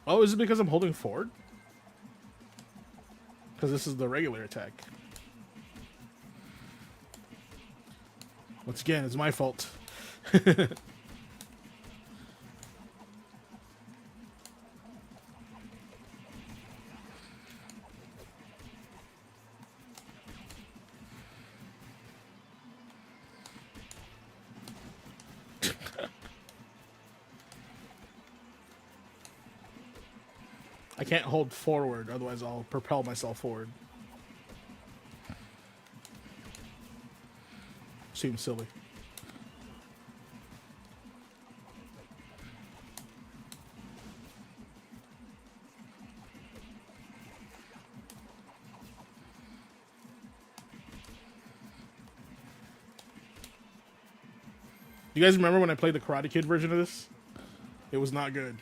Oh, is it because I'm holding forward? Because this is the regular attack. Once again, it's my fault. I can't hold forward, otherwise I'll propel myself forward. Seems silly. You guys remember when I played the Karate Kid version of this? It was not good.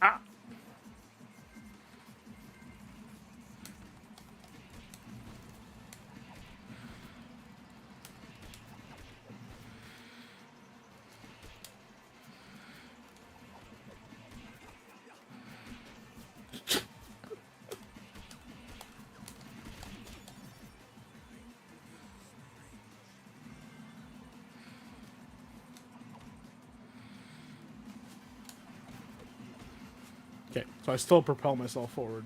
Ah! Okay, so I still propel myself forward.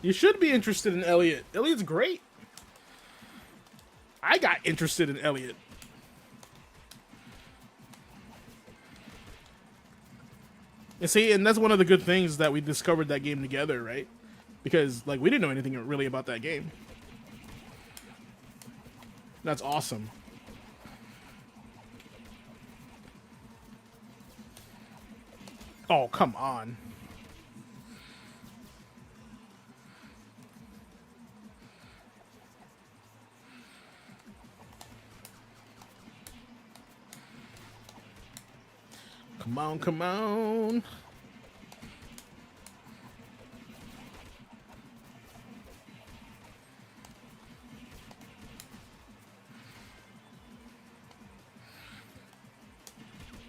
You should be interested in Elliot. Elliot's great. I got interested in Elliot. And see, and that's one of the good things that we discovered that game together, right? Because, like, we didn't know anything really about that game. That's awesome. Oh, come on. Come on, come on.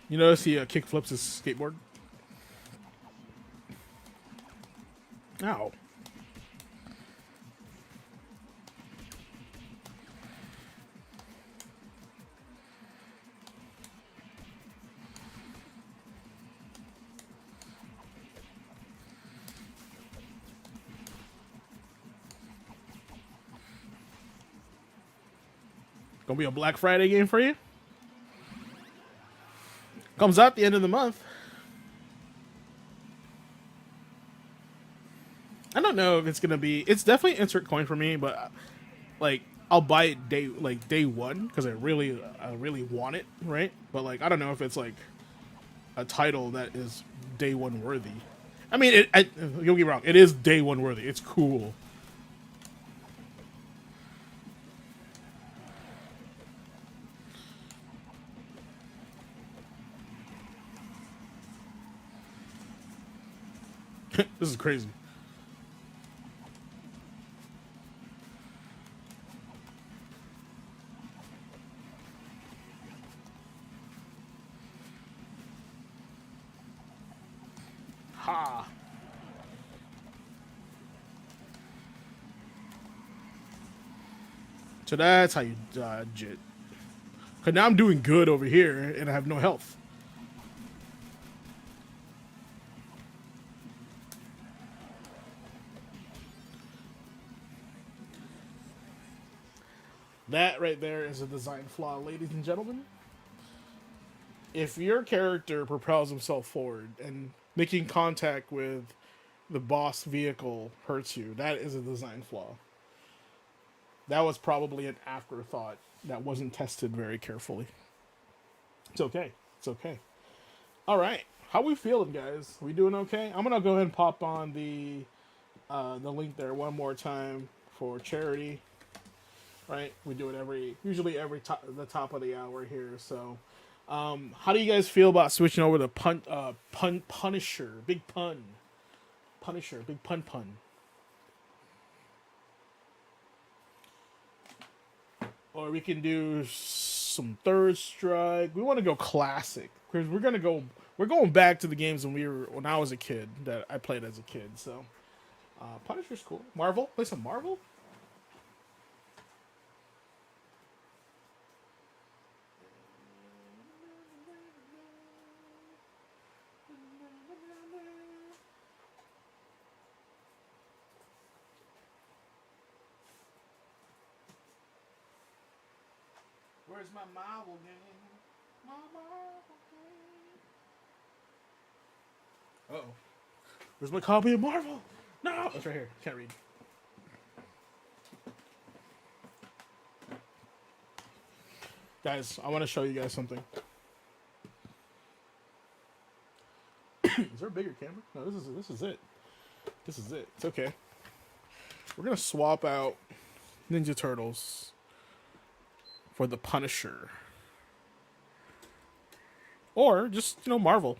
You notice he kick flips his skateboard? Ow. Gonna be a Black Friday game for you? Comes out the end of the month. I don't know if it's gonna be. It's definitely insert coin for me, but like I'll buy it day one because I really want it, right? But like I don't know if it's like a title that is day one worthy. I mean, don't get me wrong, it is day one worthy. It's cool. This is crazy. Ha. So that's how you dodge it. Cause now I'm doing good over here and I have no health. That right there is a design flaw, ladies and gentlemen. If your character propels himself forward and making contact with the boss vehicle hurts you, that is a design flaw. That was probably an afterthought that wasn't tested very carefully. It's okay. It's okay. All right. How we feeling, guys? We doing okay? I'm gonna go ahead and pop on the link there one more time for charity. Right? We do it usually every the top of the hour here. So, how do you guys feel about switching over to Punisher, Big Pun, Punisher, Big Pun Pun? Or we can do some Third Strike. We want to go classic because we're going back to the games when I was a kid that I played as a kid. So, Punisher's cool. Marvel, play some Marvel. Where's my Marvel game? My Marvel game. Uh-oh. Where's my copy of Marvel? No! It's right here. Can't read. Guys, I want to show you guys something. Is there a bigger camera? No, this is it. This is it. It's okay. We're going to swap out Ninja Turtles for the Punisher. Or just, Marvel.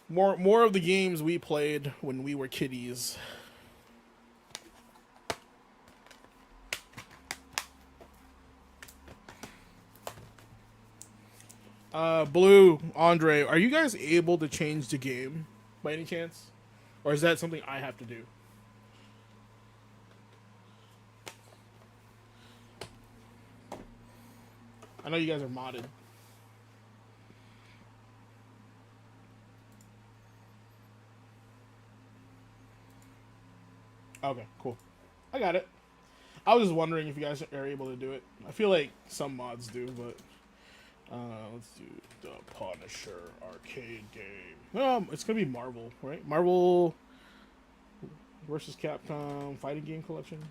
More of the games we played when we were kiddies. Blue, Andre, are you guys able to change the game by any chance? Or is that something I have to do? I know you guys are modded. Okay, cool. I got it. I was just wondering if you guys are able to do it. I feel like some mods do, but let's do the Punisher arcade game. It's gonna be Marvel, right? Marvel versus Capcom fighting game collection.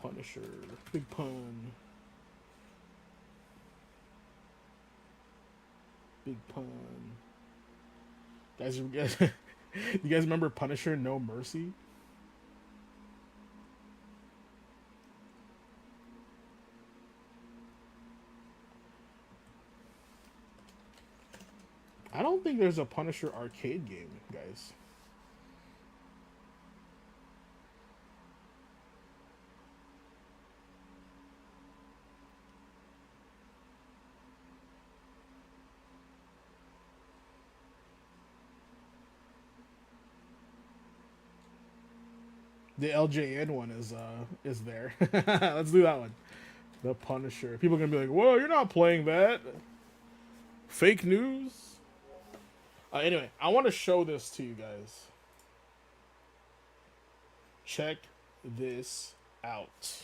Punisher. Big pun. Big pun. Guys, you guys remember Punisher No Mercy? I don't think there's a Punisher arcade game, guys. The LJN one is there. Let's do that one. The Punisher. People are gonna be like, "Whoa, you're not playing that." Fake news. Anyway, I want to show this to you guys. Check this out.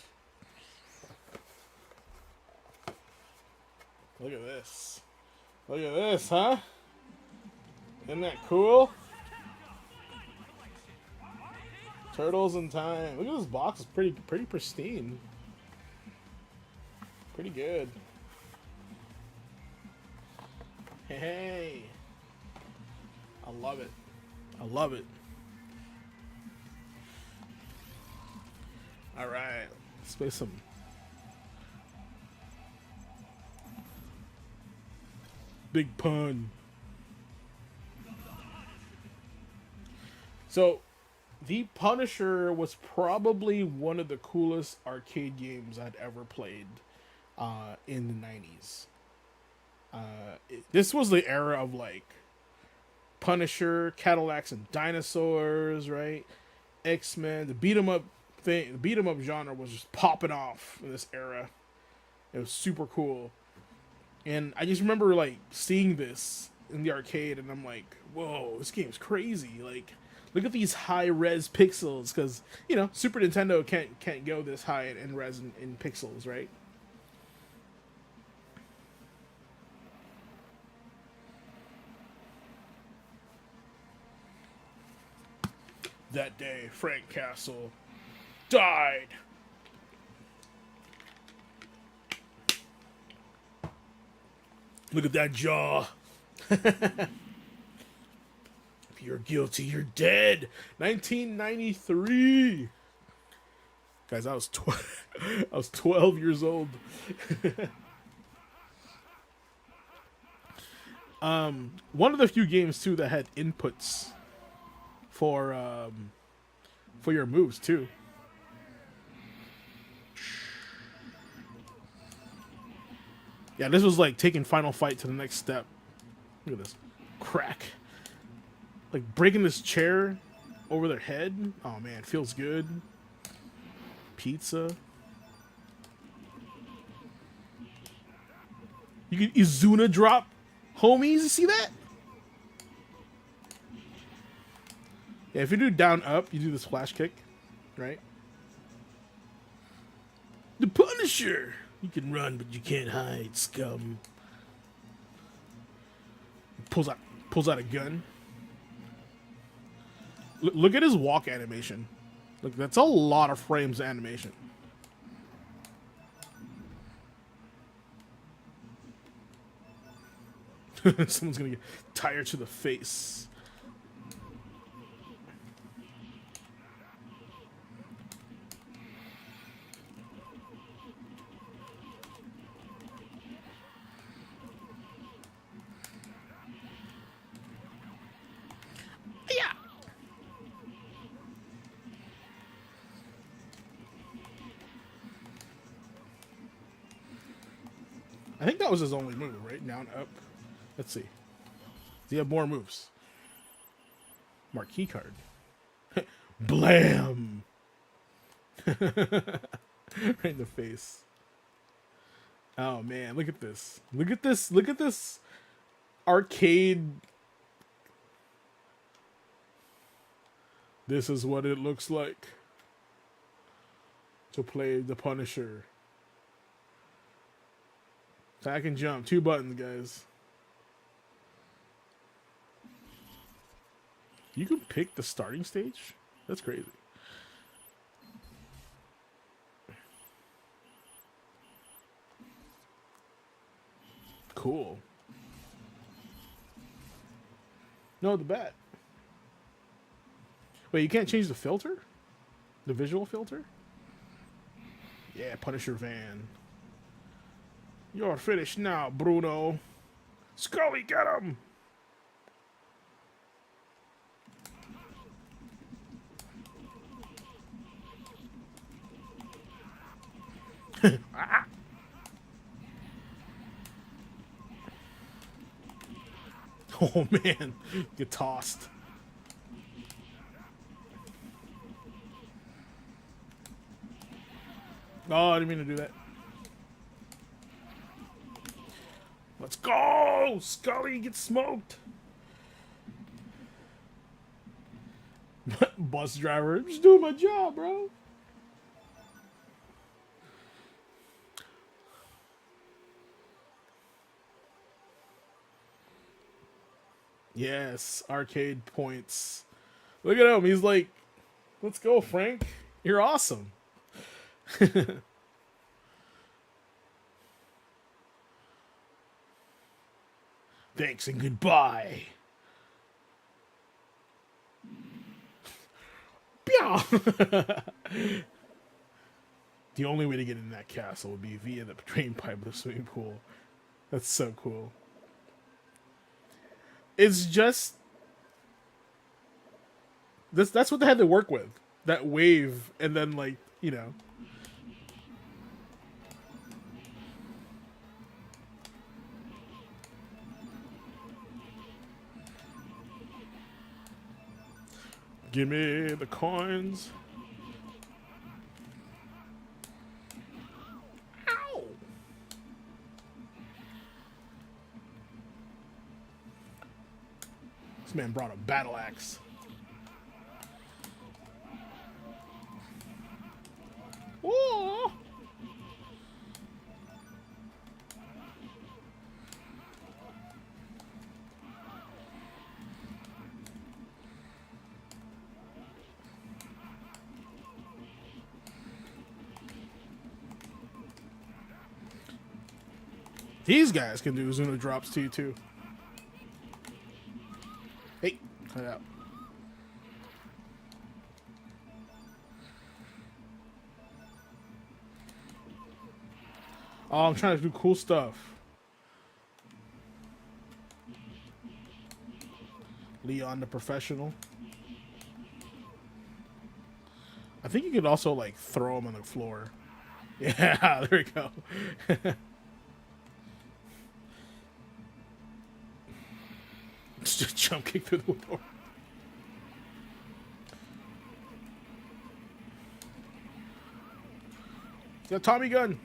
Look at this. Look at this, huh? Isn't that cool? Turtles in Time. Look at this box. It's pretty pristine. Pretty good. Hey. I love it. I love it. All right. Let's play some. Big pun. So, The Punisher was probably one of the coolest arcade games I'd ever played in the 90s. This was the era of like Punisher, Cadillacs and Dinosaurs, right? X-Men, the beat 'em up thing, the beat 'em up genre was just popping off in this era. It was super cool. And I just remember like seeing this in the arcade and I'm like, whoa, this game's crazy. Like, look at these high res pixels, because you know Super Nintendo can't go this high in res in pixels, right? That day, Frank Castle died. Look at that jaw. If you're guilty, you're dead. 1993. Guys, I was 12 years old. One of the few games too that had inputs for your moves too. Yeah, this was like taking Final Fight to the next step. Look at this. Crack. Like breaking this chair over their head. Oh man, feels good. Pizza. You can Izuna drop, homies. You see that? Yeah, if you do down up, you do the splash kick, right? The Punisher. You can run, but you can't hide, scum. Pulls out a gun. Look at his walk animation. Look, that's a lot of frames of animation. Someone's gonna get tired to the face. Yeah. I think that was his only move, right? Down, up. Let's see. Does he have more moves? Marquee card. Blam! Right in the face. Oh man, look at this. Look at this. Look at this arcade. This is what it looks like to play the Punisher. Attack and jump. 2 buttons, guys. You can pick the starting stage? That's crazy. Cool. No, the bat. Wait, you can't change the filter? The visual filter? Yeah, Punisher Van. You're finished now, Bruno. Scully, get him! Ah. Oh man, get tossed. Oh, I didn't mean to do that. Let's go! Scully, get smoked! Bus driver, I'm just doing my job, bro. Yes, arcade points. Look at him. He's like, let's go, Frank. You're awesome. Thanks and goodbye. The only way to get in that castle would be via the drain pipe of the swimming pool. That's so cool. It's just that's what they had to work with. That wave, and then like, you know. Give me the coins. Ow! This man brought a battle axe. Whoa! These guys can do Zuno drops too. Hey, cut it out. Oh, I'm trying to do cool stuff. Leon the professional. I think you could also like throw him on the floor. Yeah, there we go. Just jump kick through the door. It's got a Tommy gun.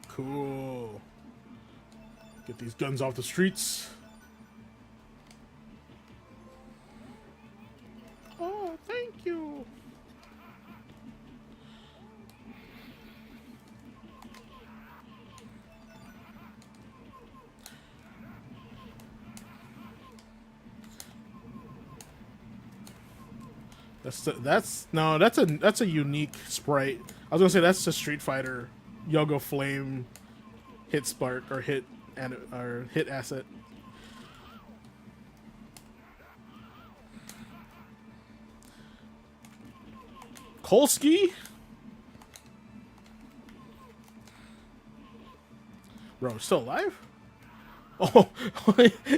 Cool. Get these guns off the streets. Oh, thank you. That's a unique sprite. I was gonna say that's a Street Fighter Yoga Flame hit spark or hit asset. Kolsky? Bro, still alive? Oh,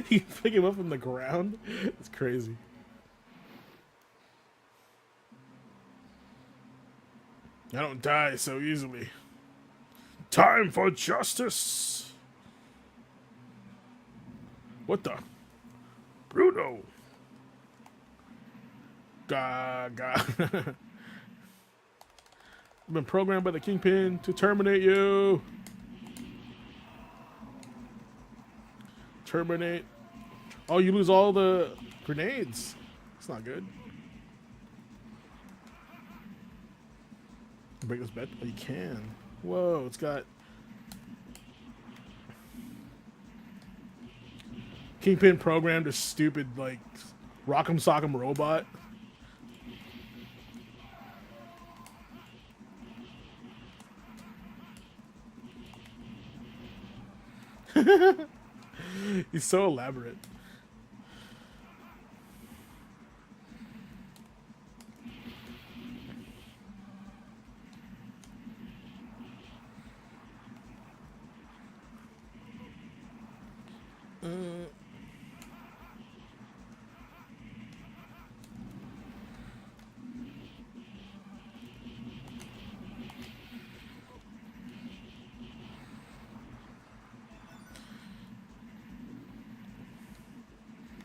you pick him up from the ground? It's crazy. I don't die so easily. Time for justice! What the? Bruno! Gaga. I've been programmed by the Kingpin to terminate you. Terminate. Oh, you lose all the grenades. That's not good. Break this bed? Oh, you can. Whoa, it's got Kingpin programmed a stupid, like, rock'em sock'em robot. He's so elaborate.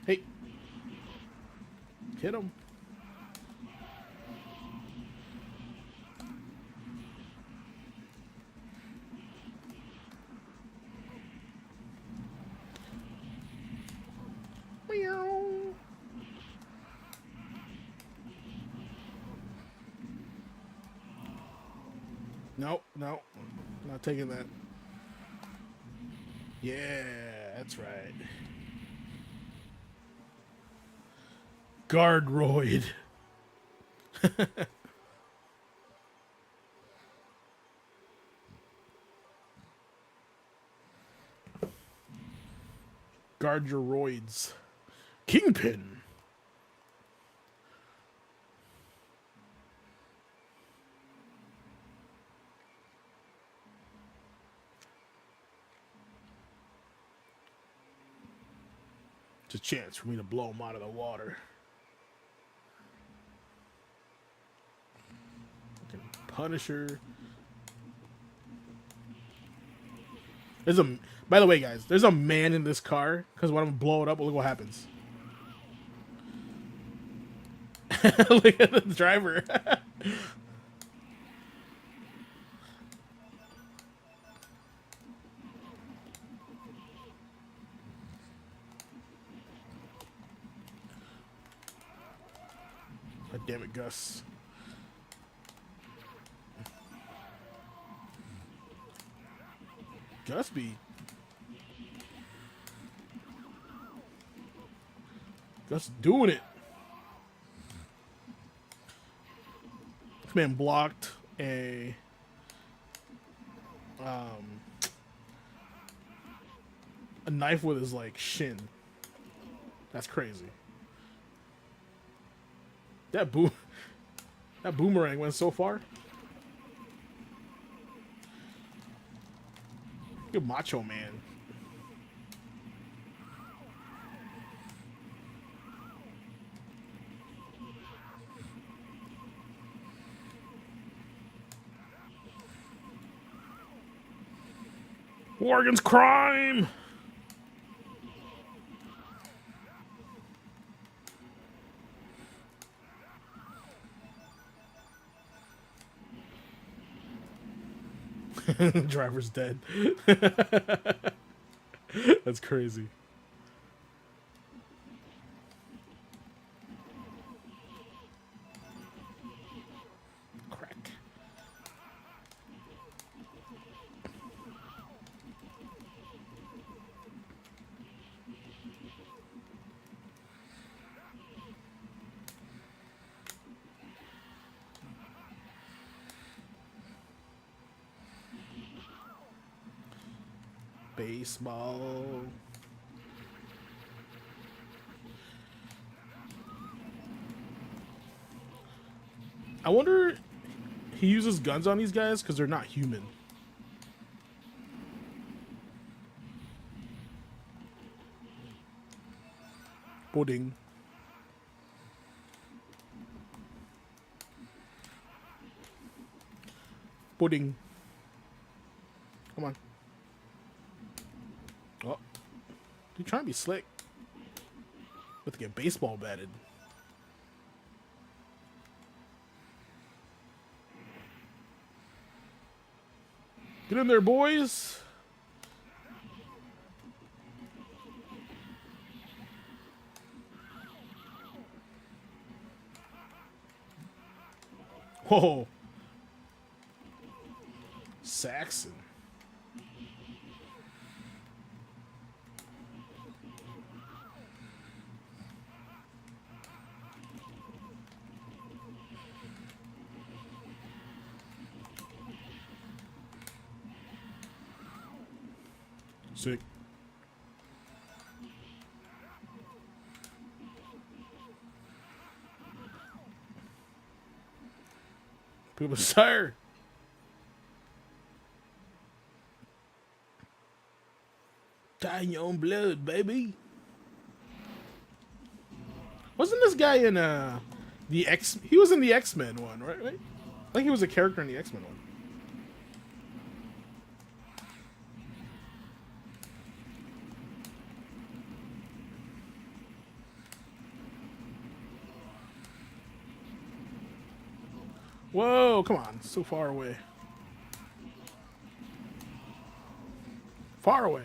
Hey, hit him. Nope, nope, not taking that. Yeah, that's right. Guardroid. Guard your roids. Kingpin. It's a chance for me to blow him out of the water. Punisher. There's a. By the way, guys, there's a man in this car. Because when I'm blow it up, look what happens. Look at the driver. God damn it, Gus. Gus be. Gus doing it. This man blocked a knife with his like shin. That's crazy. That boomerang went so far. Good Macho Man. War against crime. Driver's dead. That's crazy. Crack. Baseball. I wonder he uses guns on these guys because they're not human. Pudding. Pudding. Come on. Oh. You're trying to be slick. But to get baseball batted. Get in there, boys. Whoa. Saxon. Sick. People, sir. Die in your own blood, baby. Wasn't this guy in the X? He was in the X-Men one, right? I think he was a character in the X-Men one. Whoa, come on. So far away. Far away.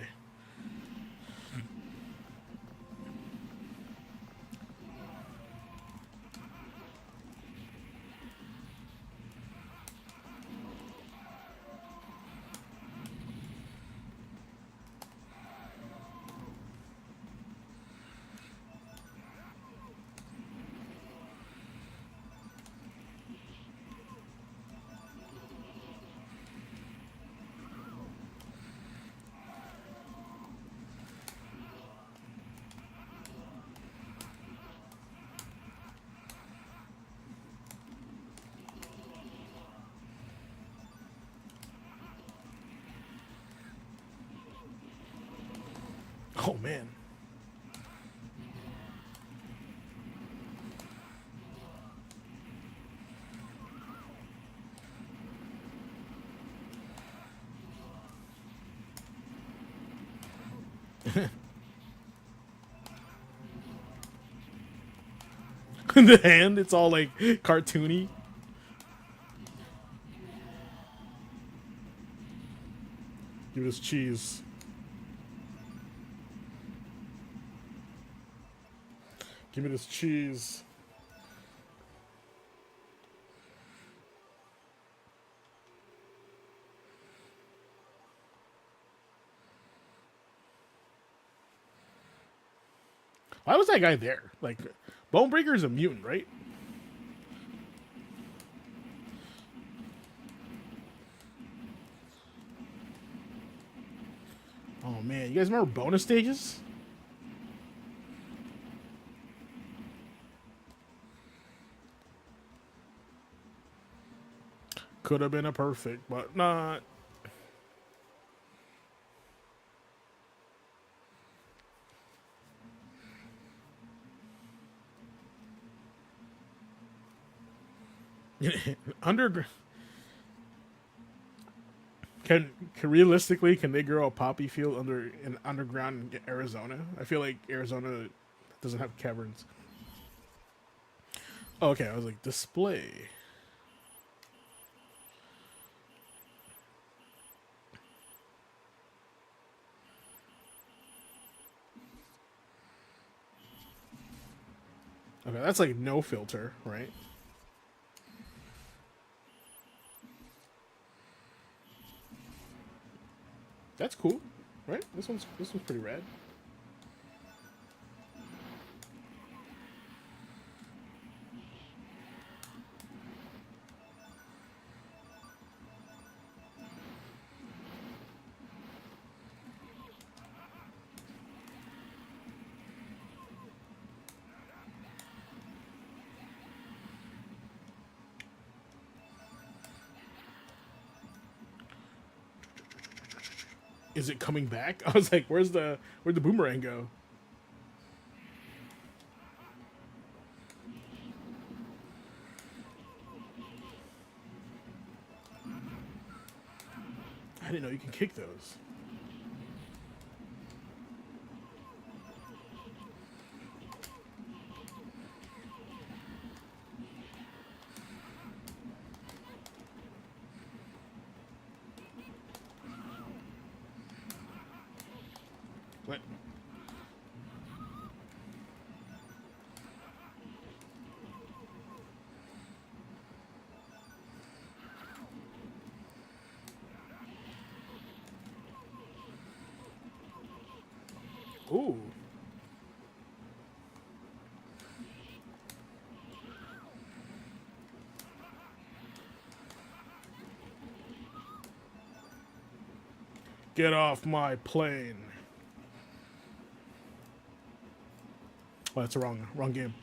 Oh, man. The hand, it's all like cartoony. Give us cheese. Give me this cheese. Why was that guy there? Like, Bonebreaker is a mutant, right? Oh man, you guys remember bonus stages? Could have been a perfect, but not. Underground. Can realistically, can they grow a poppy field in underground Arizona? I feel like Arizona doesn't have caverns. Oh, okay, I was like display. Okay, that's like no filter, right? That's cool, right? This one's pretty rad. Is it coming back? I was like, where'd the boomerang go? I didn't know you can kick those. What? Ooh. Get off my plane. Oh, that's a wrong game.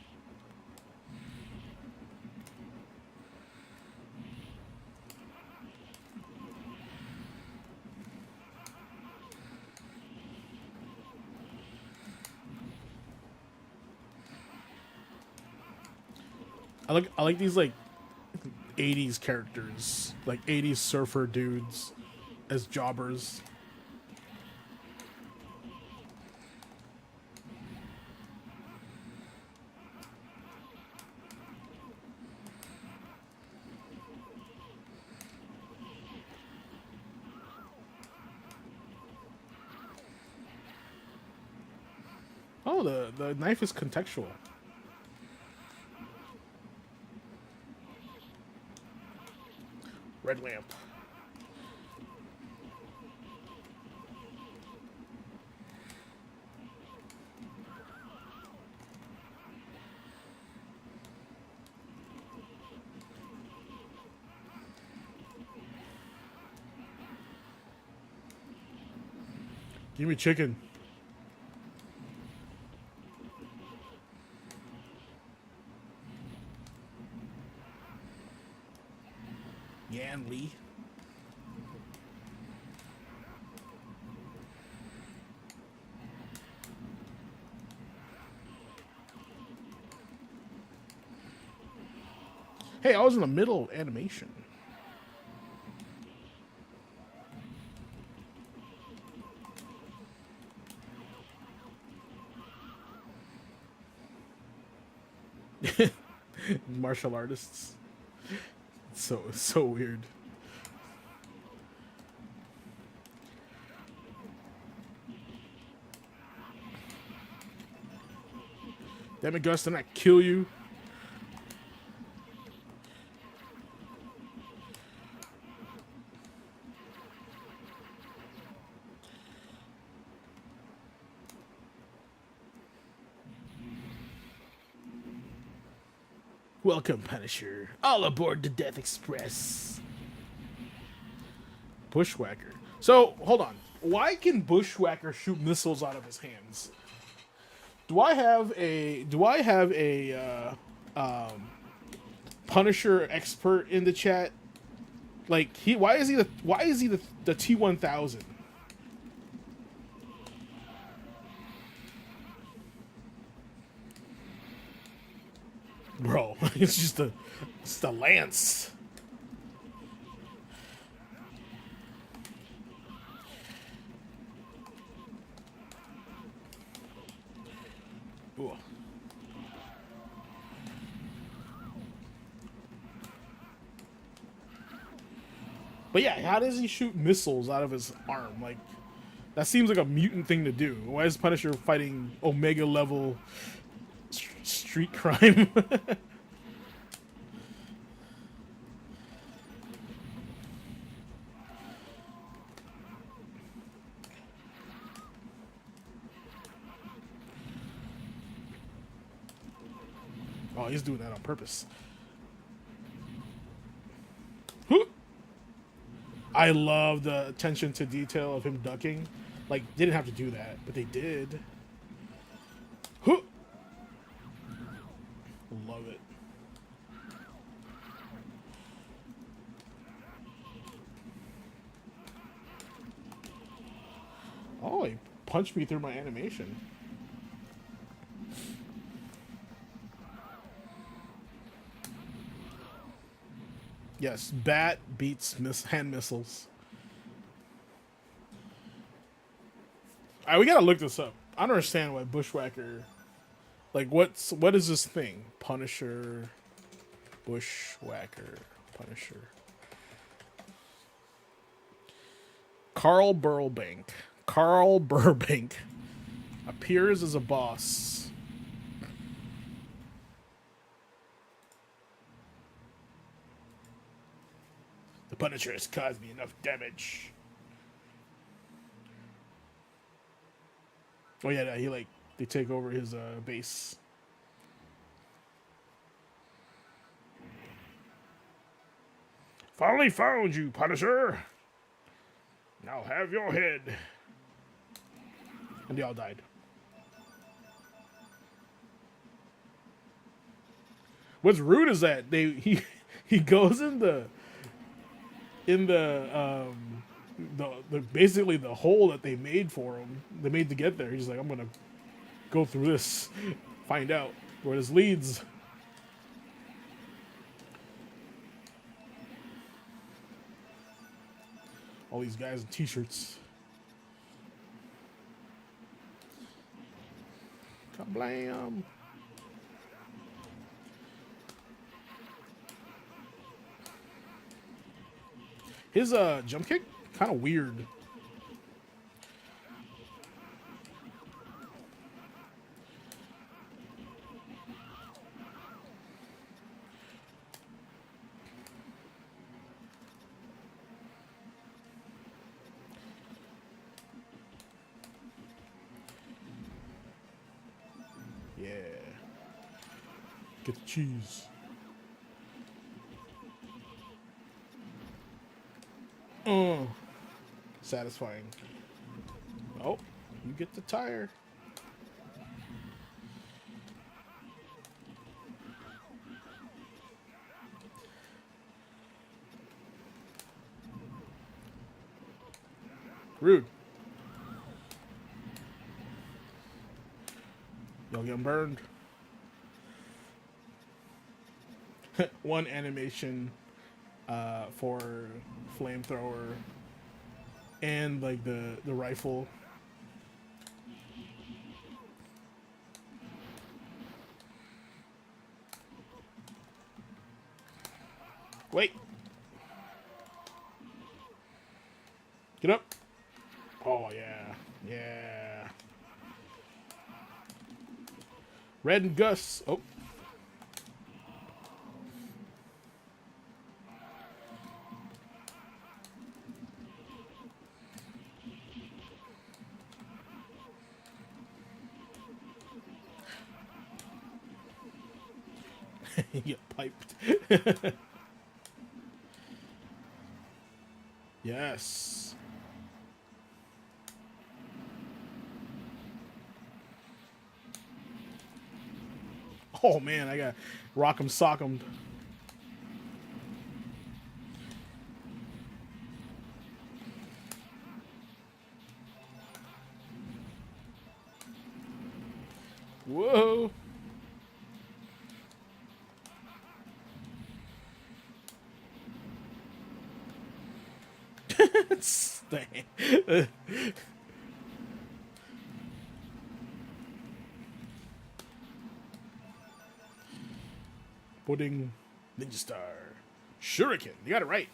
I like these like 80s characters, like 80s surfer dudes as jobbers. Oh, the knife is contextual. Red lamp. Give me chicken. Yan Lee. Hey, I was in the middle of animation. Martial artists. So weird. Damn it, Gus, didn't I kill you? Welcome, Punisher. All aboard the Death Express. Bushwhacker. So, hold on. Why can Bushwhacker shoot missiles out of his hands? Do I have a Punisher expert in the chat? Like why is he the T-1000? Bro, it's the lance. Ooh. But yeah, how does he shoot missiles out of his arm? Like, that seems like a mutant thing to do. Why is Punisher fighting Omega level street crime? Oh, he's doing that on purpose. I love the attention to detail of him ducking. Like, they didn't have to do that, but they did. Love it. Oh, he punched me through my animation. Yes, bat beats hand missiles. Alright, we gotta look this up. I don't understand why Bushwhacker... Like, what is this thing? Punisher... Bushwhacker... Punisher... Carl Burbank. Carl Burbank appears as a boss. The Punisher has caused me enough damage. Oh yeah, they take over his base. Finally found you, Punisher. Now have your head. And they all died. What's rude is that he goes in the basically the hole that they made for him. They made to get there. He's like, I'm gonna go through this, find out where this leads. All these guys in t-shirts. Kablam. His jump kick, kind of weird. Yeah. Get the cheese. Satisfying. Oh, you get the tire. Rude. Y'all getting burned. One animation for flamethrower and like the rifle. Wait. Get up. Oh yeah. Yeah. Red and Gus. Oh. You get piped. Yes. Oh man, I got rock'em sock'em. Whoa. Pudding, Ninja Star, Shuriken. You got it right.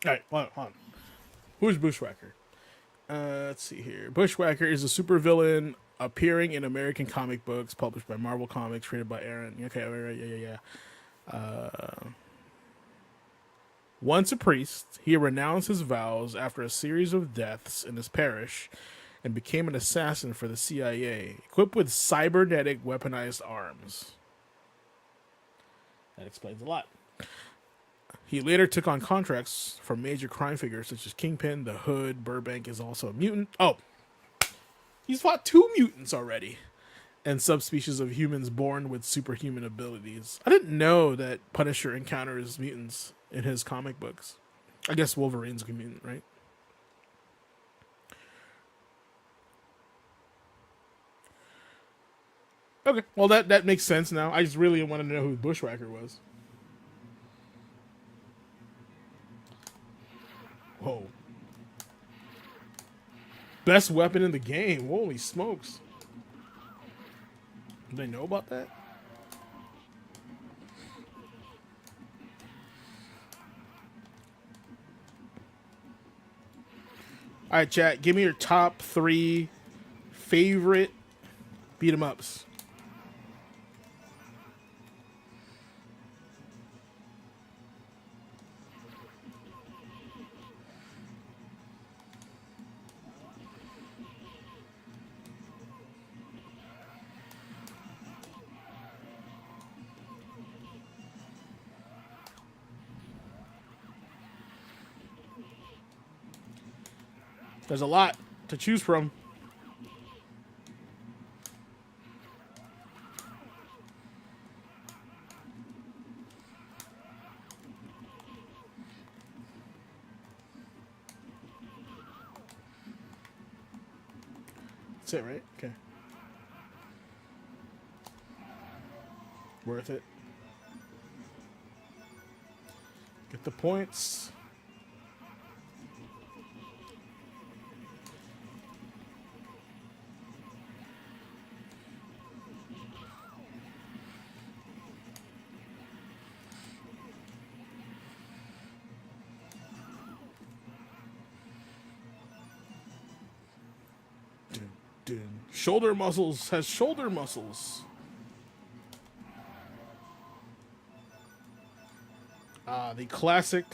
All right, hold on. Who's Bushwhacker? Let's see here. Bushwhacker is a supervillain appearing in American comic books published by Marvel Comics, created by Aaron. Okay, right, yeah. Once a priest, he renounced his vows after a series of deaths in his parish and became an assassin for the CIA, equipped with cybernetic weaponized arms. That explains a lot. He later took on contracts from major crime figures such as Kingpin, the Hood. Burbank is also a mutant. Oh, he's fought 2 mutants already, and subspecies of humans born with superhuman abilities. I didn't know that Punisher encounters mutants in his comic books. I guess Wolverine's a mutant, right? Okay, well that makes sense now. I just really wanted to know who Bushwhacker was. Whoa. Best weapon in the game. Holy smokes. Do they know about that? Alright, chat. Give me your top 3 favorite beat 'em ups. There's a lot to choose from. That's it, right? Okay. Worth it. Get the points. Shoulder muscles has shoulder muscles. The classic.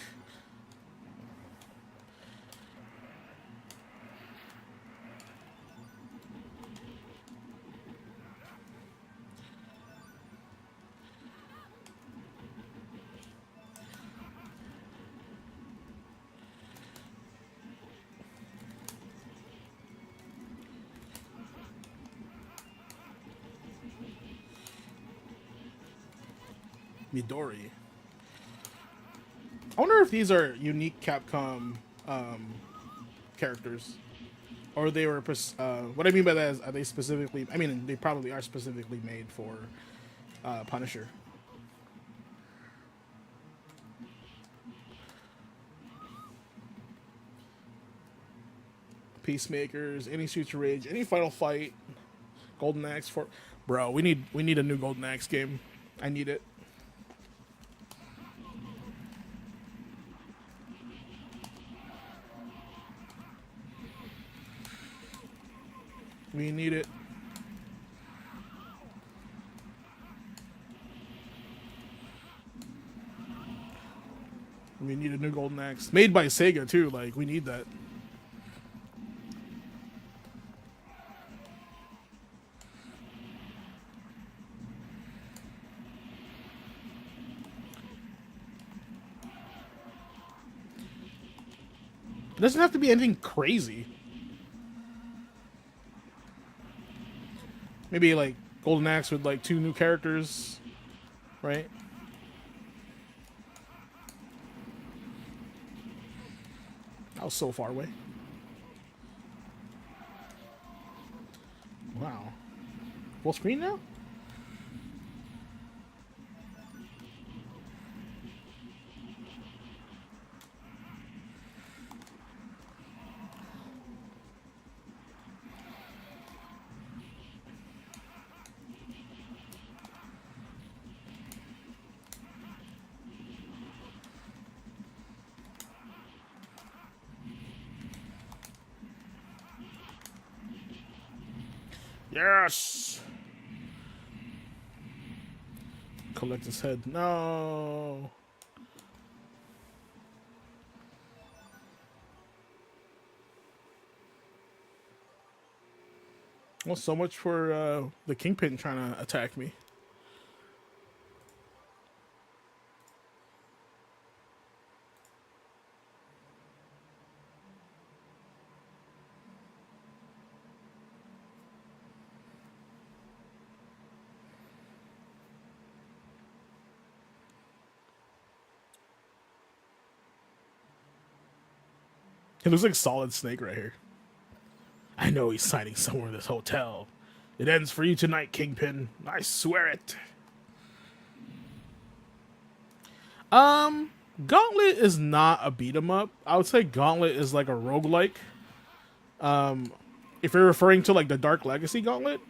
Midori. I wonder if these are unique Capcom characters, or they were. What I mean by that is, are they specifically? I mean, they probably are specifically made for Punisher. Peacemakers, any Streets of Rage, any Final Fight, Golden Axe for. Bro, we need a new Golden Axe game. I need it. We need it. We need a new Golden Axe. Made by Sega, too. Like, we need that. It doesn't have to be anything crazy. Maybe like Golden Axe with like 2 new characters, right? That was so far away. Wow. Full screen now? Yes! Collect his head. No! Well, so much for the Kingpin trying to attack me. It looks like Solid Snake right here. I know he's hiding somewhere in this hotel. It ends for you tonight, Kingpin. I swear it. Gauntlet is not a beat 'em up. I would say Gauntlet is like a roguelike. If you're referring to like the Dark Legacy Gauntlet,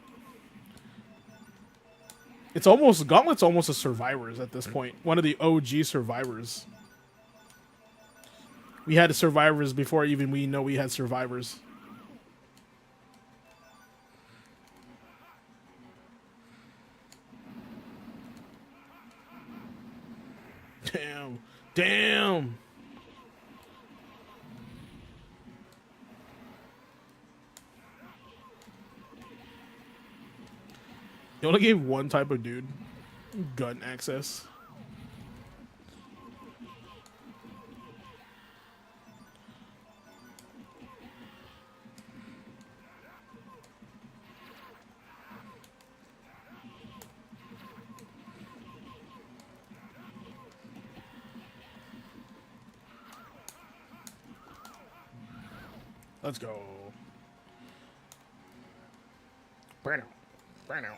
Gauntlet's almost a Survivors at this point. One of the OG Survivors. We had Survivors before even we know we had Survivors. Damn. Damn. You only gave one type of dude gun access. Let's go. Burn out. Burn out.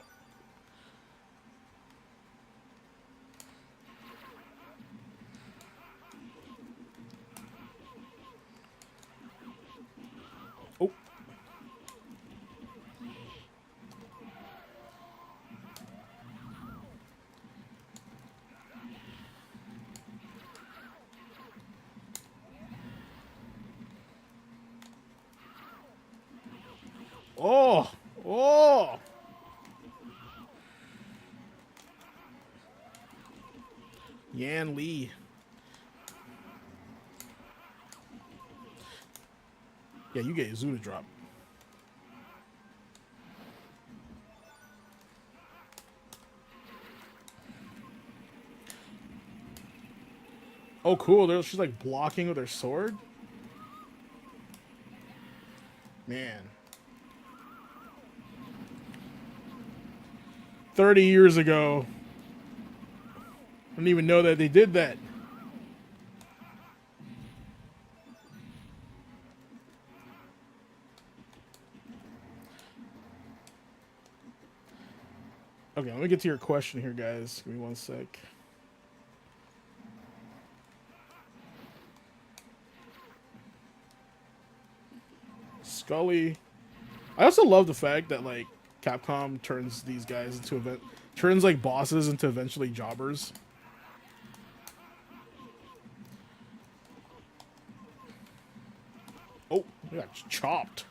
Yan Lee. Yeah, you get Jude to drop. Oh, cool. She's like blocking with her sword. Man. 30 years ago. I didn't even know that they did that. Okay, let me get to your question here, guys. Give me one sec. Scully. I also love the fact that like Capcom turns these guys into turns like bosses into eventually jobbers. Oh, we got chopped.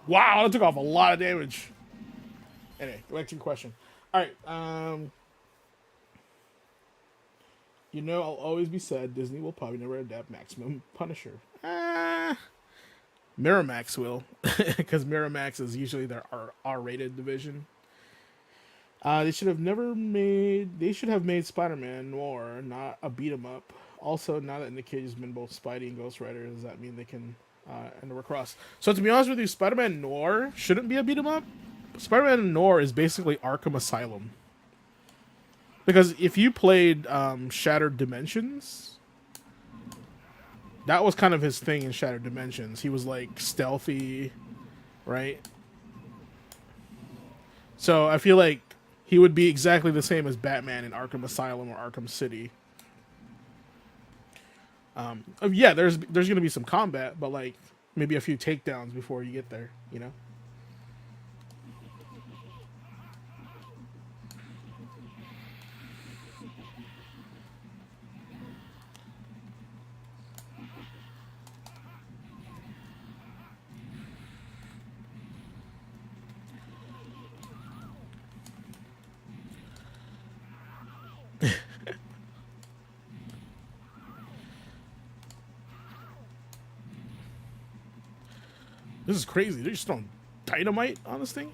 Wow, that took off a lot of damage. Anyway, back to your question. All right, you know, I'll always be sad Disney will probably never adapt Maximum Punisher. Miramax will, because Miramax is usually their R-rated division. They should have never made. They should have made Spider-Man Noir, not a beat 'em up. Also, now that Nick Cage has been both Spidey and Ghost Rider, does that mean they can end the cross? So to be honest with you, Spider-Man Noir shouldn't be a beat 'em up. Spider-Man Noir is basically Arkham Asylum. Because if you played Shattered Dimensions, that was kind of his thing in Shattered Dimensions. He was like stealthy, right? So I feel like he would be exactly the same as Batman in Arkham Asylum or Arkham City. Yeah, there's gonna be some combat, but like maybe a few takedowns before you get there, you know? This is crazy. They're just throwing dynamite on this thing.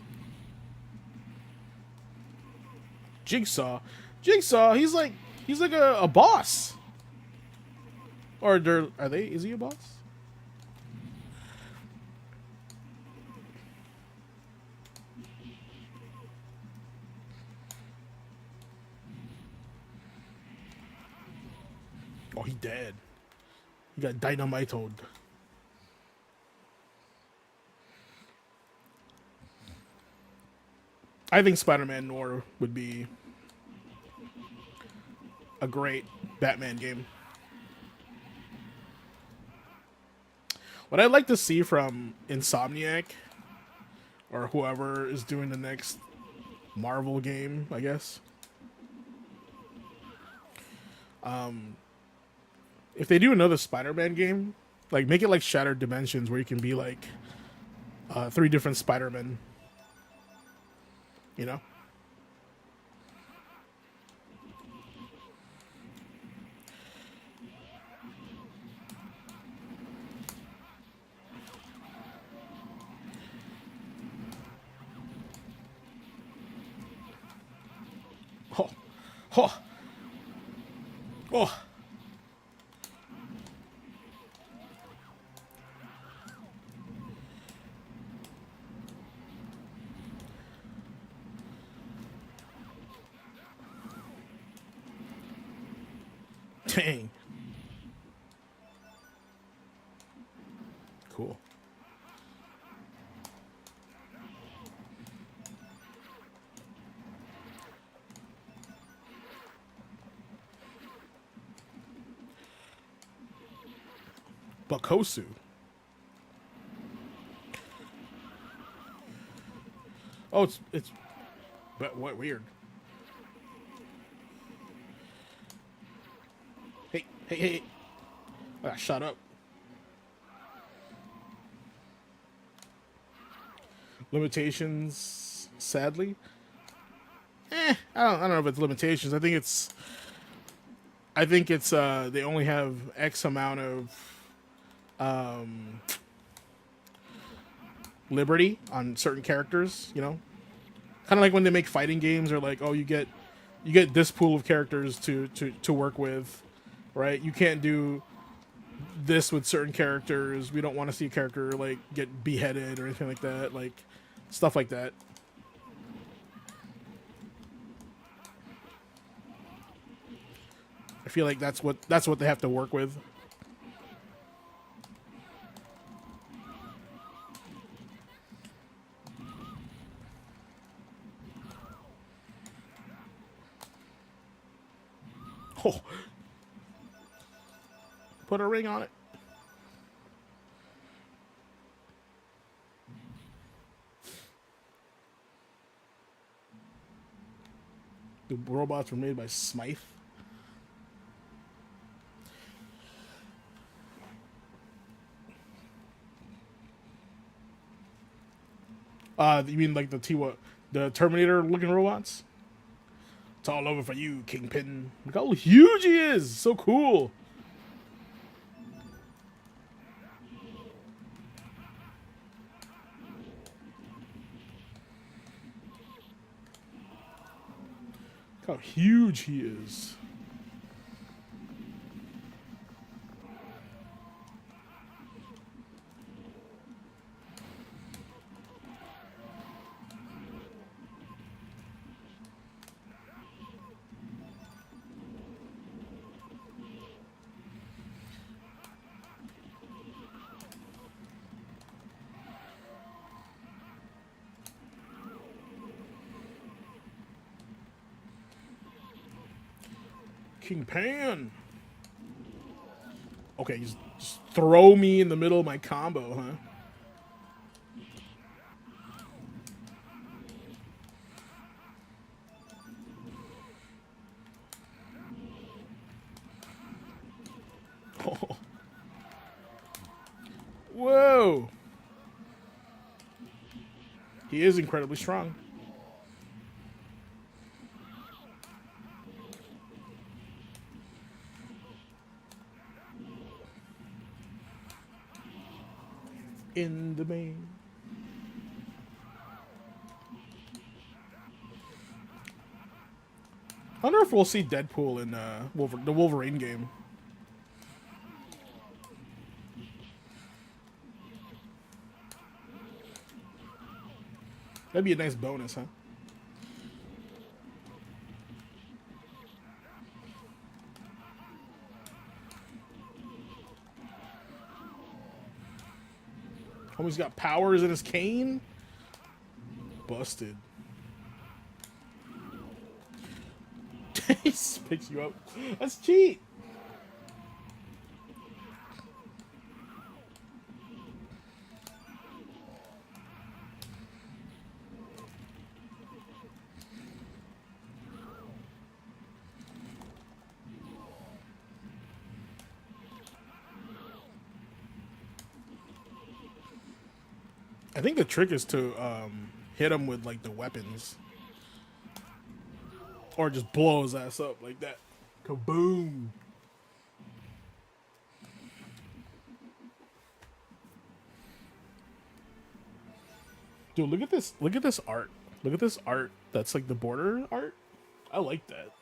Jigsaw, he's like a boss. Or are they? Is he a boss? Oh, he dead. He got dynamitoed. I think Spider-Man Noir would be a great Batman game. What I'd like to see from Insomniac or whoever is doing the next Marvel game, I guess. If they do another Spider-Man game, like make it like Shattered Dimensions where you can be like 3 different Spider-Men. You know? Oh. Oh. Oh. Dang. Cool. Bakosu. Oh, it's what weird. Hey, hey. Ah, shut up. Limitations, sadly. I don't know if it's limitations. I think it's they only have X amount of um liberty on certain characters, you know? Kind of like when they make fighting games, or like, oh, you get this pool of characters to work with, right? You can't do this with certain characters. We don't want to see a character like get beheaded or anything like that, like stuff like that. I feel like that's what they have to work with. Oh, put a ring on it. The robots were made by Smythe. You mean like the Terminator looking robots? It's all over for you, Kingpin. Look how huge he is. So cool. Look how huge he is. Kingpin. Okay, just throw me in the middle of my combo, huh? Oh. Whoa. He is incredibly strong. In the main. I wonder if we'll see Deadpool in the Wolverine game. That'd be a nice bonus, huh? Homie's got powers in his cane? Busted. He picks you up. That's cheat. I think the trick is to hit him with like the weapons, or just blow his ass up like that. Kaboom! Dude, look at this! Look at this art! Look at this art. That's like the border art. I like that.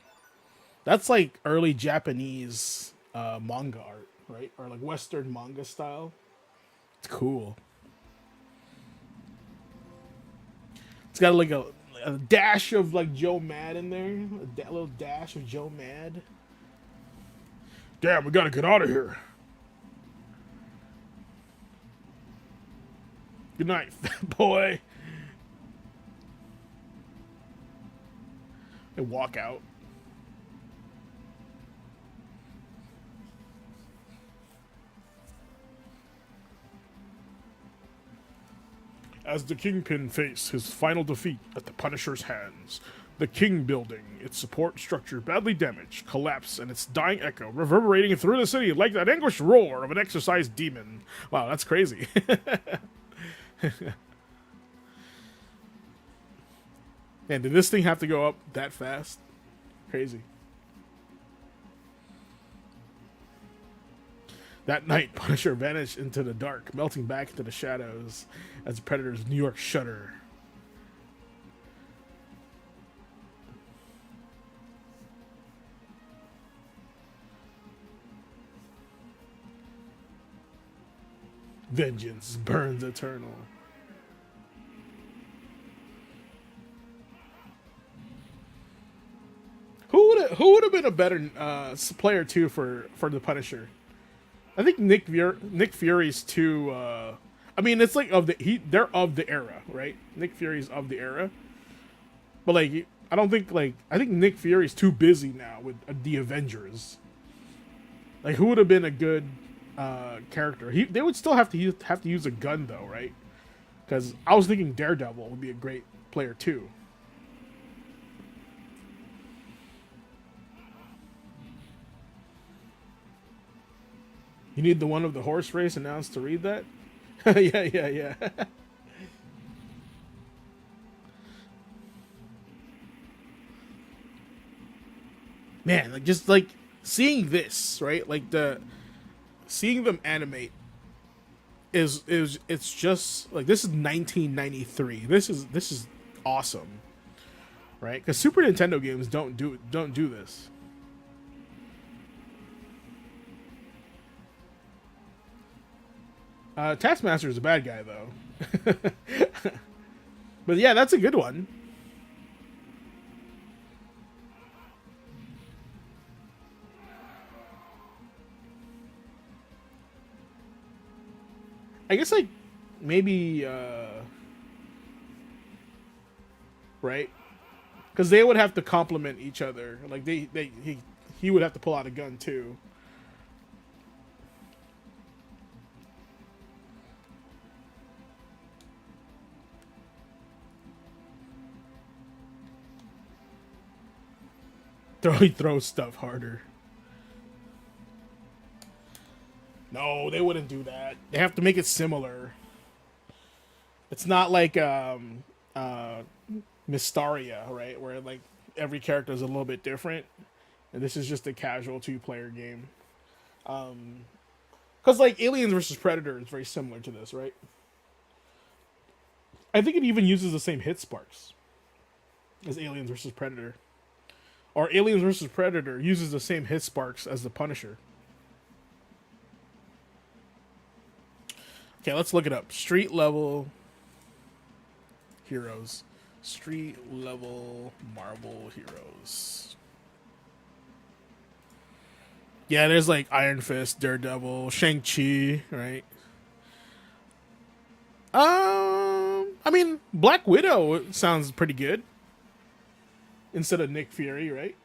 That's like early Japanese manga art, right? Or like Western manga style. It's cool. It's got like a dash of like Joe Mad in there. A little dash of Joe Mad. Damn, we gotta get out of here. Good night, fat boy. And walk out. As the Kingpin faced his final defeat at the Punisher's hands, The King Building, its support structure badly damaged, collapsed, and its dying echo reverberating through the city like that anguished roar of an exorcised demon. Wow, that's crazy. Man, did this thing have to go up that fast? Crazy. That night, Punisher vanished into the dark, melting back into the shadows as the Predator's New York shudder. Vengeance burns eternal. Who would have been a better player too for the Punisher? I think Nick Fury's too. I mean, it's like they're of the era, right? Nick Fury's of the era, but like I don't think I think Nick Fury's too busy now with the Avengers. Like, who would have been a good character? They would still have to use a gun though, right? Because I was thinking Daredevil would be a great player too. You need the one of the horse race announced to read that? Yeah. Man, like just like seeing this, right? Like seeing them animate is it's just like, this is 1993. This is awesome, right? Because Super Nintendo games don't do this. Taskmaster is a bad guy, though. But yeah, that's a good one. I guess, like, maybe, right? Because they would have to complement each other. Like, he would have to pull out a gun, too. He throws stuff harder. No, they wouldn't do that. They have to make it similar. It's not like Mystaria, right? Where like every character is a little bit different, and this is just a casual 2-player game. Because like Aliens versus Predator is very similar to this, right? I think it even uses the same hit sparks as Aliens versus Predator. Or Aliens vs. Predator uses the same hit sparks as the Punisher. Okay, let's look it up. Street level heroes. Street level Marvel heroes. Yeah, there's like Iron Fist, Daredevil, Shang-Chi, right? I mean, Black Widow sounds pretty good. Instead of Nick Fury, right?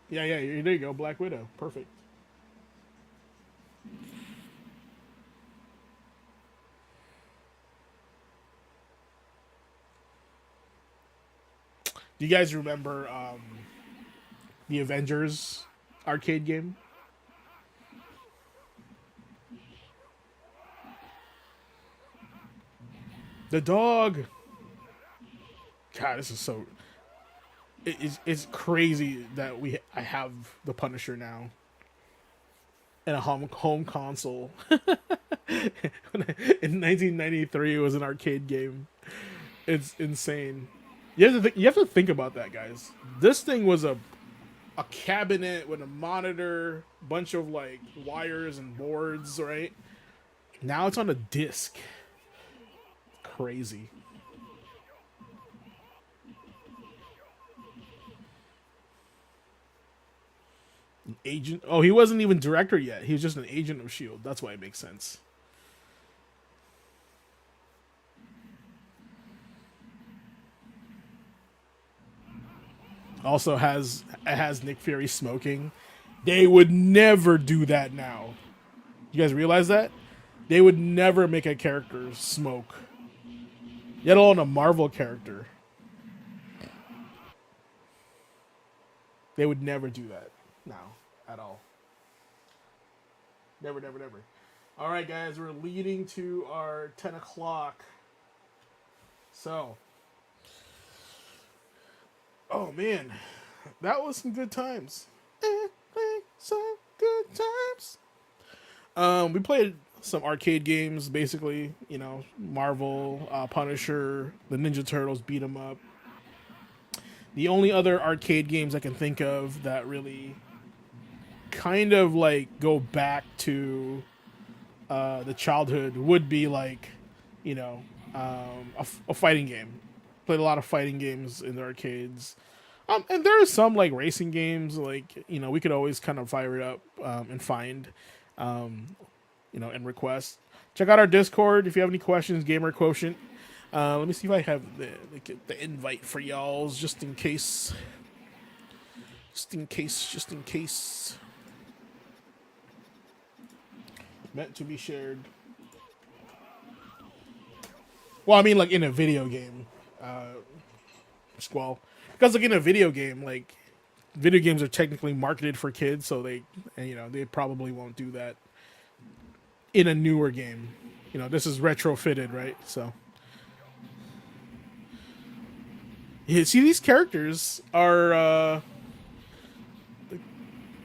Yeah, there you go. Black Widow. Perfect. Do you guys remember the Avengers arcade game? The dog. God, this is so... It's crazy that I have the Punisher now in a home console. In 1993, it was an arcade game. It's insane. You have to think about that, guys. This thing was a cabinet with a monitor, bunch of like wires and boards, right? Now it's on a disc. Crazy. An agent. Oh, he wasn't even director yet. He was just an agent of S.H.I.E.L.D. That's why it makes sense. Also has Nick Fury smoking. They would never do that now. You guys realize that? They would never make a character smoke. Yet alone a Marvel character. They would never do that. No, at all. Never, never, never. All right, guys, we're leading to our 10 o'clock. So, oh man, that was some good times. Some good times. We played some arcade games, basically. You know, Marvel, Punisher, the Ninja Turtles beat 'em up. The only other arcade games I can think of that really kind of like go back to the childhood would be like, you know, a fighting game. Played a lot of fighting games in the arcades. And there are some like racing games, like, you know, we could always kind of fire it up and find, you know, and request. Check out our Discord if you have any questions. Gamer Quotient. Let me see if I have the invite for y'all's just in case. Just in case. Just in case. Meant to be shared. Well, I mean, like in a video game. Squall. Because like in a video game, like video games are technically marketed for kids, so they, and you know, they probably won't do that in a newer game. You know, this is retrofitted, right? So, yeah, see, these characters are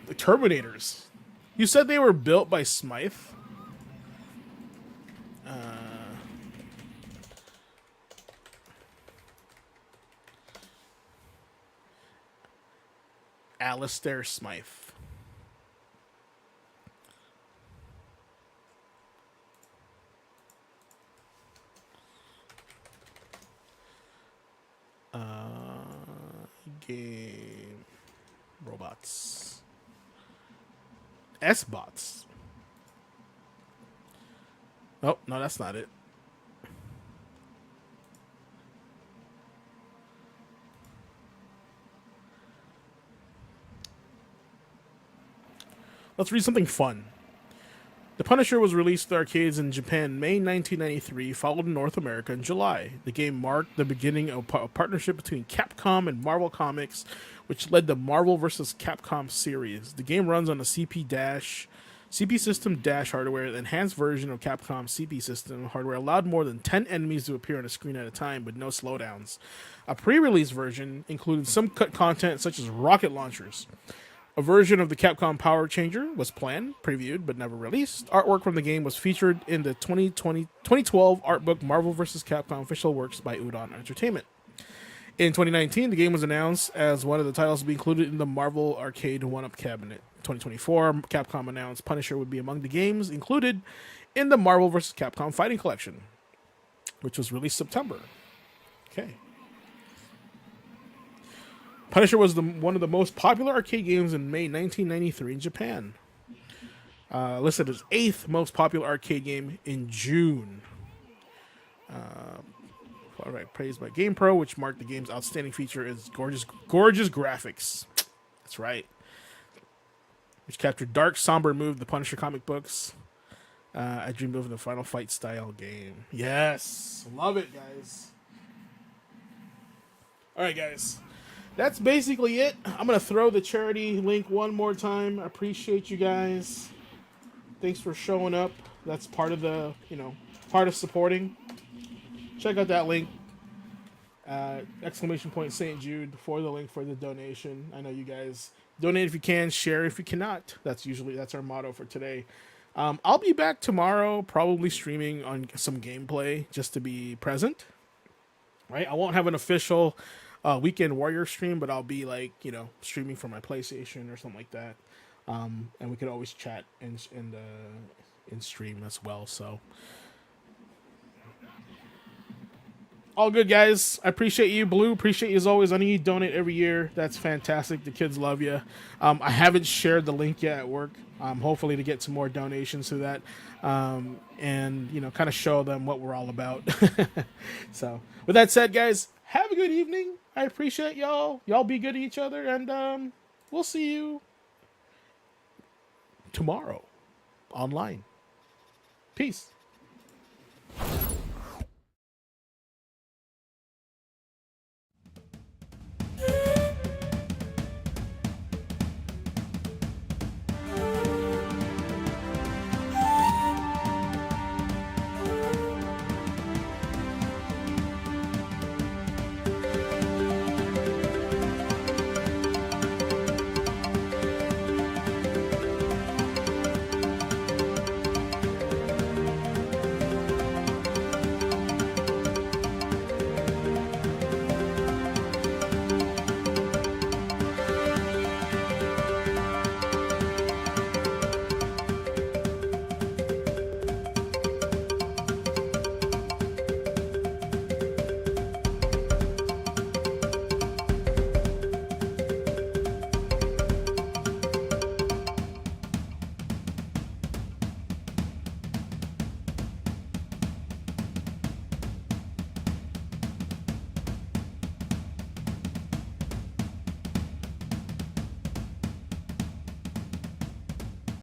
the Terminators. You said they were built by Smythe. Alistair Smythe. Game robots. S-bots. Oh, no, that's not it. Let's read something fun. The Punisher was released to the arcades in Japan in May 1993, followed in North America in July. The game marked the beginning of a partnership between Capcom and Marvel Comics, which led the Marvel vs. Capcom series. The game runs on a CP system dash hardware. The enhanced version of Capcom's CP system hardware allowed more than 10 enemies to appear on a screen at a time with no slowdowns. A pre-release version included some cut content such as rocket launchers. A version of the Capcom Power Changer was planned, previewed, but never released. Artwork from the game was featured in the 2012 art book Marvel vs. Capcom Official Works by Udon Entertainment. In 2019, the game was announced as one of the titles to be included in the Marvel Arcade 1-Up cabinet. 2024, Capcom announced Punisher would be among the games included in the Marvel vs. Capcom Fighting Collection, which was released September. Okay. Punisher was one of the most popular arcade games in May 1993 in Japan. Listed as 8th most popular arcade game in June. All right, praised by GamePro, which marked the game's outstanding feature is gorgeous graphics. That's right. Which captured dark, somber mood of the Punisher comic books. I dreamed of the Final Fight style game. Yes, love it, guys. All right, guys. That's basically it. I'm going to throw the charity link one more time. I appreciate you guys. Thanks for showing up. That's part of the, part of supporting. Check out that link. ! St. Jude for the link for the donation. I know you guys donate if you can, share if you cannot. That's our motto for today. I'll be back tomorrow, probably streaming on some gameplay just to be present. Right? I won't have an official Weekend Warrior stream, but I'll be streaming from my PlayStation or something like that. And we could always chat and stream as well. So all good, guys. I appreciate you, Blue. Appreciate you as always. I know you donate every year. That's fantastic. The kids love you. I haven't shared the link yet at work. Hopefully to get some more donations to that, and kind of show them what we're all about. So with that said, guys, have a good evening. I appreciate y'all. Y'all be good to each other, and we'll see you tomorrow online. Peace.